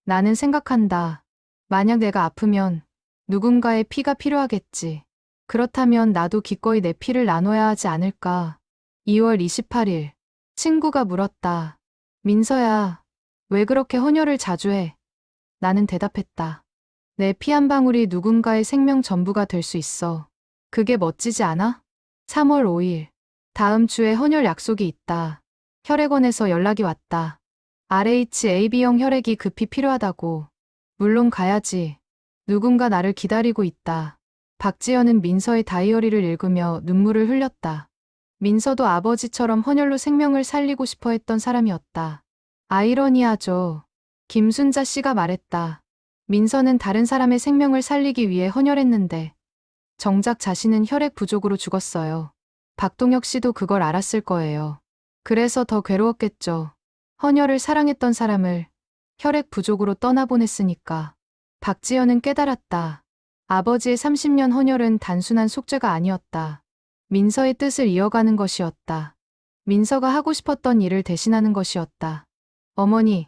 A: 나는 생각한다. 만약 내가 아프면 누군가의 피가 필요하겠지. 그렇다면 나도 기꺼이 내 피를 나눠야 하지 않을까. 2월 28일. 친구가 물었다. 민서야, 왜 그렇게 헌혈을 자주 해? 나는 대답했다. 내 피 한 방울이 누군가의 생명 전부가 될 수 있어. 그게 멋지지 않아? 3월 5일. 다음 주에 헌혈 약속이 있다. 혈액원에서 연락이 왔다. RHAB형 혈액이 급히 필요하다고. 물론 가야지. 누군가 나를 기다리고 있다. 박지연은 민서의 다이어리를 읽으며 눈물을 흘렸다. 민서도 아버지처럼 헌혈로 생명을 살리고 싶어 했던 사람이었다. 아이러니하죠. 김순자 씨가 말했다. 민서는 다른 사람의 생명을 살리기 위해 헌혈했는데 정작 자신은 혈액 부족으로 죽었어요. 박동혁 씨도 그걸 알았을 거예요. 그래서 더 괴로웠겠죠. 헌혈을 사랑했던 사람을 혈액 부족으로 떠나보냈으니까. 박지연은 깨달았다. 아버지의 30년 헌혈은 단순한 속죄가 아니었다. 민서의 뜻을 이어가는 것이었다. 민서가 하고 싶었던 일을 대신하는 것이었다. 어머니,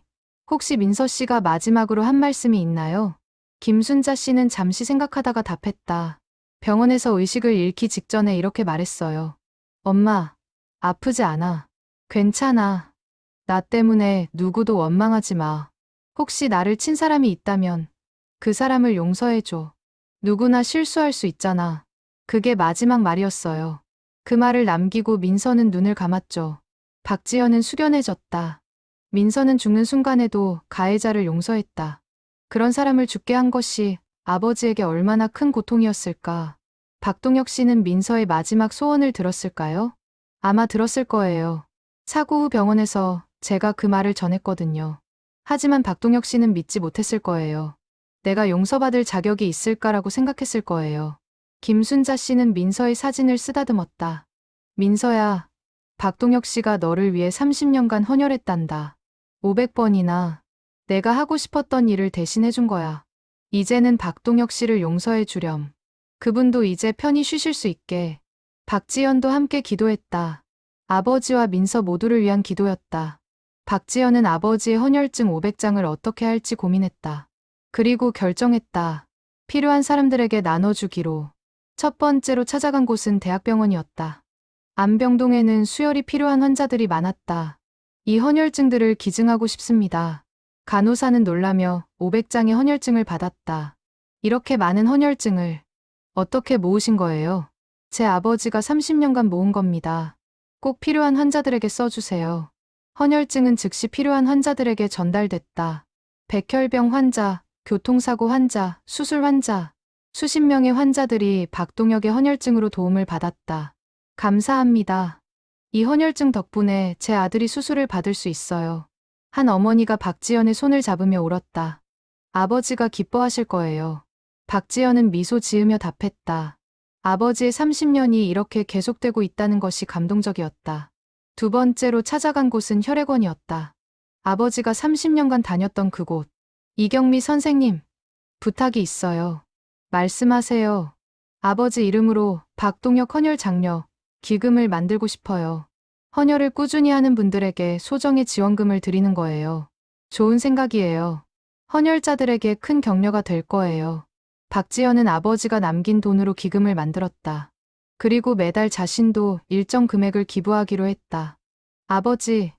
A: 혹시 민서 씨가 마지막으로 한 말씀이 있나요? 김순자 씨는 잠시 생각하다가 답했다. 병원에서 의식을 잃기 직전에 이렇게 말했어요. 엄마, 아프지 않아. 괜찮아. 나 때문에 누구도 원망하지 마. 혹시 나를 친 사람이 있다면 그 사람을 용서해줘. 누구나 실수할 수 있잖아. 그게 마지막 말이었어요. 그 말을 남기고 민서는 눈을 감았죠. 박지연은 숙연해졌다. 민서는 죽는 순간에도 가해자를 용서했다. 그런 사람을 죽게 한 것이 아버지에게 얼마나 큰 고통이었을까. 박동혁 씨는 민서의 마지막 소원을 들었을까요? 아마 들었을 거예요. 사고 후 병원에서 제가 그 말을 전했거든요. 하지만 박동혁 씨는 믿지 못했을 거예요. 내가 용서받을 자격이 있을까라고 생각했을 거예요. 김순자 씨는 민서의 사진을 쓰다듬었다. 민서야, 박동혁 씨가 너를 위해 30년간 헌혈했단다. 500번이나 내가 하고 싶었던 일을 대신해준 거야. 이제는 박동혁 씨를 용서해 주렴. 그분도 이제 편히 쉬실 수 있게. 박지연도 함께 기도했다. 아버지와 민서 모두를 위한 기도였다. 박지연은 아버지의 헌혈증 500장을 어떻게 할지 고민했다. 그리고 결정했다. 필요한 사람들에게 나눠주기로. 첫 번째로 찾아간 곳은 대학병원이었다. 안병동에는 수혈이 필요한 환자들이 많았다. 이 헌혈증들을 기증하고 싶습니다. 간호사는 놀라며 500장의 헌혈증을 받았다. 이렇게 많은 헌혈증을 어떻게 모으신 거예요? 제 아버지가 30년간 모은 겁니다. 꼭 필요한 환자들에게 써주세요. 헌혈증은 즉시 필요한 환자들에게 전달됐다. 백혈병 환자, 교통사고 환자, 수술 환자, 수십 명의 환자들이 박동혁의 헌혈증으로 도움을 받았다. 감사합니다. 이 헌혈증 덕분에 제 아들이 수술을 받을 수 있어요. 한 어머니가 박지연의 손을 잡으며 울었다. 아버지가 기뻐하실 거예요. 박지연은 미소 지으며 답했다. 아버지의 30년이 이렇게 계속되고 있다는 것이 감동적이었다. 두 번째로 찾아간 곳은 혈액원이었다. 아버지가 30년간 다녔던 그곳. 이경미 선생님, 부탁이 있어요. 말씀하세요. 아버지 이름으로 박동혁 헌혈 장려 기금을 만들고 싶어요. 헌혈을 꾸준히 하는 분들에게 소정의 지원금을 드리는 거예요. 좋은 생각이에요. 헌혈자들에게 큰 격려가 될 거예요. 박지연은 아버지가 남긴 돈으로 기금을 만들었다. 그리고 매달 자신도 일정 금액을 기부하기로 했다. 아버지,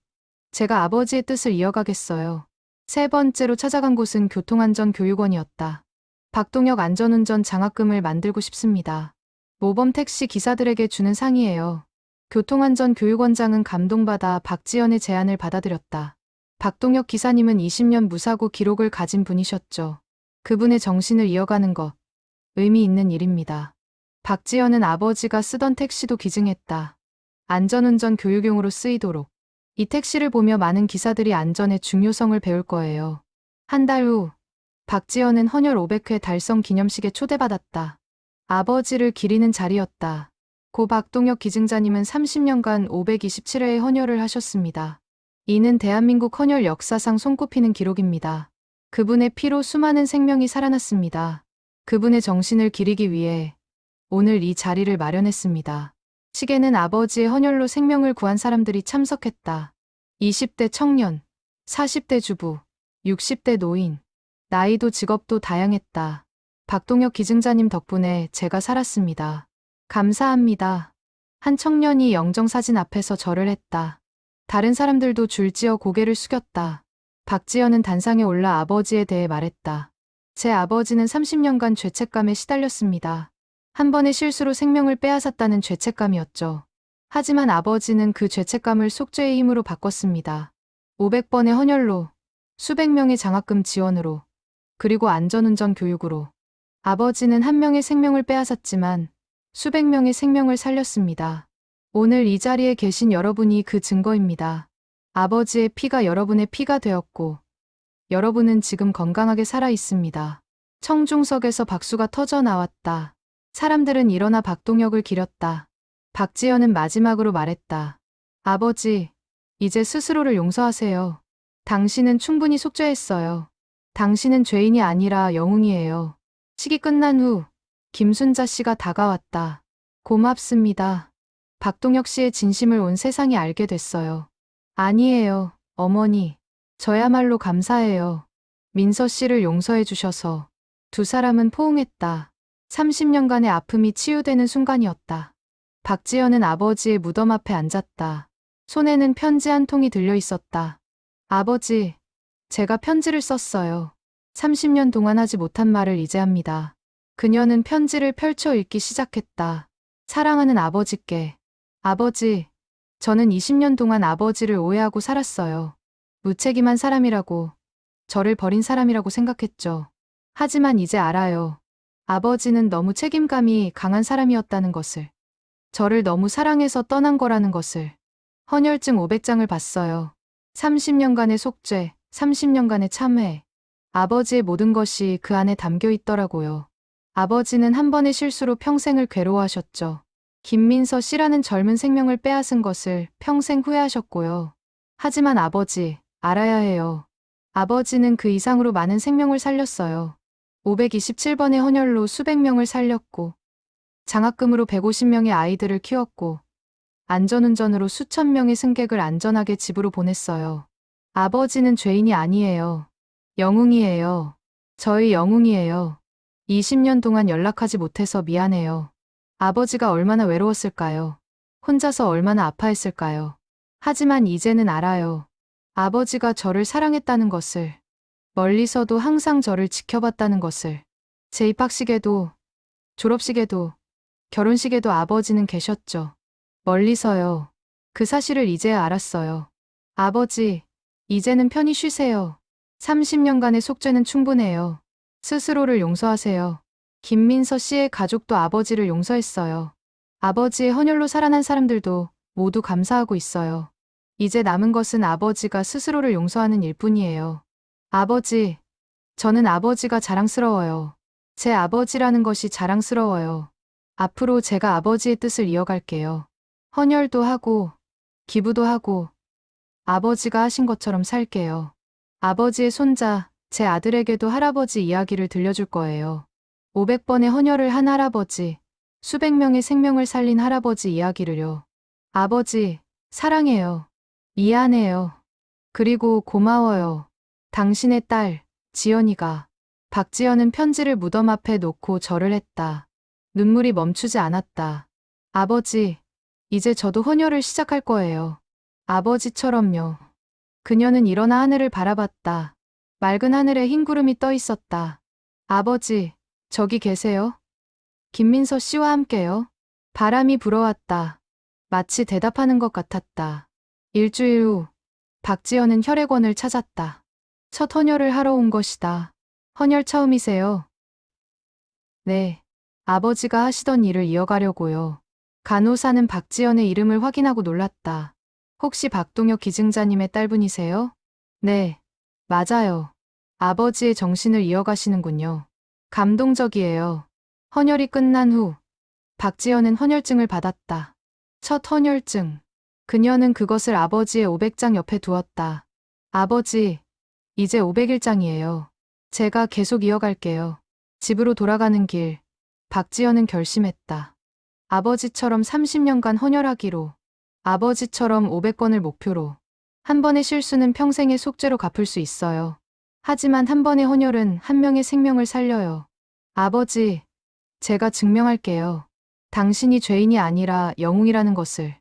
A: 제가 아버지의 뜻을 이어가겠어요. 세 번째로 찾아간 곳은 교통안전교육원이었다. 박동혁 안전운전 장학금을 만들고 싶습니다. 모범 택시 기사들에게 주는 상이에요. 교통안전교육원장은 감동받아 박지연의 제안을 받아들였다. 박동혁 기사님은 20년 무사고 기록을 가진 분이셨죠. 그분의 정신을 이어가는 것, 의미 있는 일입니다. 박지연은 아버지가 쓰던 택시도 기증했다. 안전운전 교육용으로 쓰이도록. 이 택시를 보며 많은 기사들이 안전의 중요성을 배울 거예요. 한 달 후, 박지연은 헌혈 500회 달성 기념식에 초대받았다. 아버지를 기리는 자리였다. 고 박동혁 기증자님은 30년간 527회의 헌혈을 하셨습니다. 이는 대한민국 헌혈 역사상 손꼽히는 기록입니다. 그분의 피로 수많은 생명이 살아났습니다. 그분의 정신을 기리기 위해 오늘 이 자리를 마련했습니다. 시계는 아버지의 헌혈로 생명을 구한 사람들이 참석했다. 20대 청년, 40대 주부, 60대 노인, 나이도 직업도 다양했다. 박동혁 기증자님 덕분에 제가 살았습니다. 감사합니다. 한 청년이 영정사진 앞에서 절을 했다. 다른 사람들도 줄지어 고개를 숙였다. 박지연은 단상에 올라 아버지에 대해 말했다. 제 아버지는 30년간 죄책감에 시달렸습니다. 한 번의 실수로 생명을 빼앗았다는 죄책감이었죠. 하지만 아버지는 그 죄책감을 속죄의 힘으로 바꿨습니다. 500번의 헌혈로, 수백 명의 장학금 지원으로, 그리고 안전운전 교육으로. 아버지는 한 명의 생명을 빼앗았지만 수백 명의 생명을 살렸습니다. 오늘 이 자리에 계신 여러분이 그 증거입니다. 아버지의 피가 여러분의 피가 되었고, 여러분은 지금 건강하게 살아 있습니다. 청중석에서 박수가 터져 나왔다. 사람들은 일어나 박동혁을 기렸다. 박지연은 마지막으로 말했다. 아버지, 이제 스스로를 용서하세요. 당신은 충분히 속죄했어요. 당신은 죄인이 아니라 영웅이에요. 식이 끝난 후 김순자 씨가 다가왔다. 고맙습니다. 박동혁 씨의 진심을 온 세상이 알게 됐어요. 아니에요, 어머니. 저야말로 감사해요. 민서 씨를 용서해 주셔서. 두 사람은 포옹했다. 30년간의 아픔이 치유되는 순간이었다. 박지연은 아버지의 무덤 앞에 앉았다. 손에는 편지 한 통이 들려 있었다. 아버지, 제가 편지를 썼어요. 30년 동안 하지 못한 말을 이제 합니다. 그녀는 편지를 펼쳐 읽기 시작했다. 사랑하는 아버지께. 아버지, 저는 20년 동안 아버지를 오해하고 살았어요. 무책임한 사람이라고, 저를 버린 사람이라고 생각했죠. 하지만 이제 알아요. 아버지는 너무 책임감이 강한 사람이었다는 것을. 저를 너무 사랑해서 떠난 거라는 것을. 헌혈증 500장을 봤어요. 30년간의 속죄, 30년간의 참회. 아버지의 모든 것이 그 안에 담겨 있더라고요. 아버지는 한 번의 실수로 평생을 괴로워하셨죠. 김민서 씨라는 젊은 생명을 빼앗은 것을 평생 후회하셨고요. 하지만 아버지, 알아야 해요. 아버지는 그 이상으로 많은 생명을 살렸어요. 527번의 헌혈로 수백 명을 살렸고, 장학금으로 150명의 아이들을 키웠고, 안전운전으로 수천 명의 승객을 안전하게 집으로 보냈어요. 아버지는 죄인이 아니에요. 영웅이에요. 저희 영웅이에요. 20년 동안 연락하지 못해서 미안해요. 아버지가 얼마나 외로웠을까요? 혼자서 얼마나 아파했을까요? 하지만 이제는 알아요. 아버지가 저를 사랑했다는 것을. 멀리서도 항상 저를 지켜봤다는 것을. 제 입학식에도, 졸업식에도, 결혼식에도 아버지는 계셨죠. 멀리서요. 그 사실을 이제야 알았어요. 아버지, 이제는 편히 쉬세요. 30년간의 속죄는 충분해요. 스스로를 용서하세요. 김민서 씨의 가족도 아버지를 용서했어요. 아버지의 헌혈로 살아난 사람들도 모두 감사하고 있어요. 이제 남은 것은 아버지가 스스로를 용서하는 일뿐이에요. 아버지, 저는 아버지가 자랑스러워요. 제 아버지라는 것이 자랑스러워요. 앞으로 제가 아버지의 뜻을 이어갈게요. 헌혈도 하고, 기부도 하고, 아버지가 하신 것처럼 살게요. 아버지의 손자, 제 아들에게도 할아버지 이야기를 들려줄 거예요. 500번의 헌혈을 한 할아버지, 수백 명의 생명을 살린 할아버지 이야기를요. 아버지, 사랑해요. 미안해요. 그리고 고마워요. 당신의 딸, 지연이가. 박지연은 편지를 무덤 앞에 놓고 절을 했다. 눈물이 멈추지 않았다. 아버지, 이제 저도 헌혈을 시작할 거예요. 아버지처럼요. 그녀는 일어나 하늘을 바라봤다. 맑은 하늘에 흰 구름이 떠 있었다. 아버지, 저기 계세요? 김민서 씨와 함께요? 바람이 불어왔다. 마치 대답하는 것 같았다. 일주일 후, 박지연은 혈액원을 찾았다. 첫 헌혈을 하러 온 것이다. 헌혈 처음이세요? 네. 아버지가 하시던 일을 이어가려고요. 간호사는 박지연의 이름을 확인하고 놀랐다. 혹시 박동혁 기증자님의 딸분이세요? 네. 맞아요. 아버지의 정신을 이어가시는군요. 감동적이에요. 헌혈이 끝난 후, 박지연은 헌혈증을 받았다. 첫 헌혈증. 그녀는 그것을 아버지의 500장 옆에 두었다. 아버지, 이제 501장이에요. 제가 계속 이어갈게요. 집으로 돌아가는 길, 박지연은 결심했다. 아버지처럼 30년간 헌혈하기로, 아버지처럼 500번을 목표로. 한 번의 실수는 평생의 속죄로 갚을 수 있어요. 하지만 한 번의 헌혈은 한 명의 생명을 살려요. 아버지, 제가 증명할게요. 당신이 죄인이 아니라 영웅이라는 것을.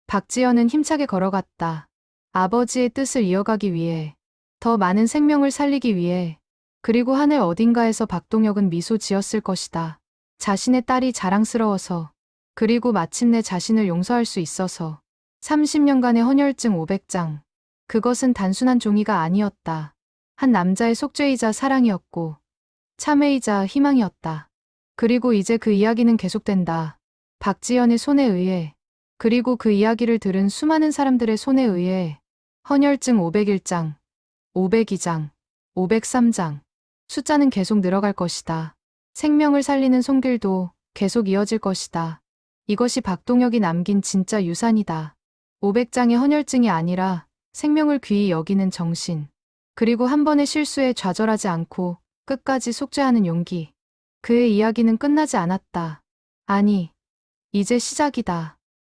A: 박지연은 힘차게 걸어갔다. 아버지의 뜻을 이어가기 위해, 더 많은 생명을 살리기 위해. 그리고 하늘 어딘가에서 박동혁은 미소 지었을 것이다. 자신의 딸이 자랑스러워서, 그리고 마침내 자신을 용서할 수 있어서. 30년간의 헌혈증 500장. 그것은 단순한 종이가 아니었다. 한 남자의 속죄이자 사랑이었고, 참회이자 희망이었다. 그리고 이제 그 이야기는 계속된다. 박지연의 손에 의해, 그리고 그 이야기를 들은 수많은 사람들의 손에 의해. 헌혈증 501장, 502장, 503장. 숫자는 계속 늘어갈 것이다. 생명을 살리는 손길도 계속 이어질 것이다. 이것이 박동혁이 남긴 진짜 유산이다. 500장의 헌혈증이 아니라 생명을 귀히 여기는 정신. 그리고 한 번의 실수에 좌절하지 않고 끝까지 속죄하는 용기. 그의 이야기는 끝나지 않았다. 아니, 이제 시작이다.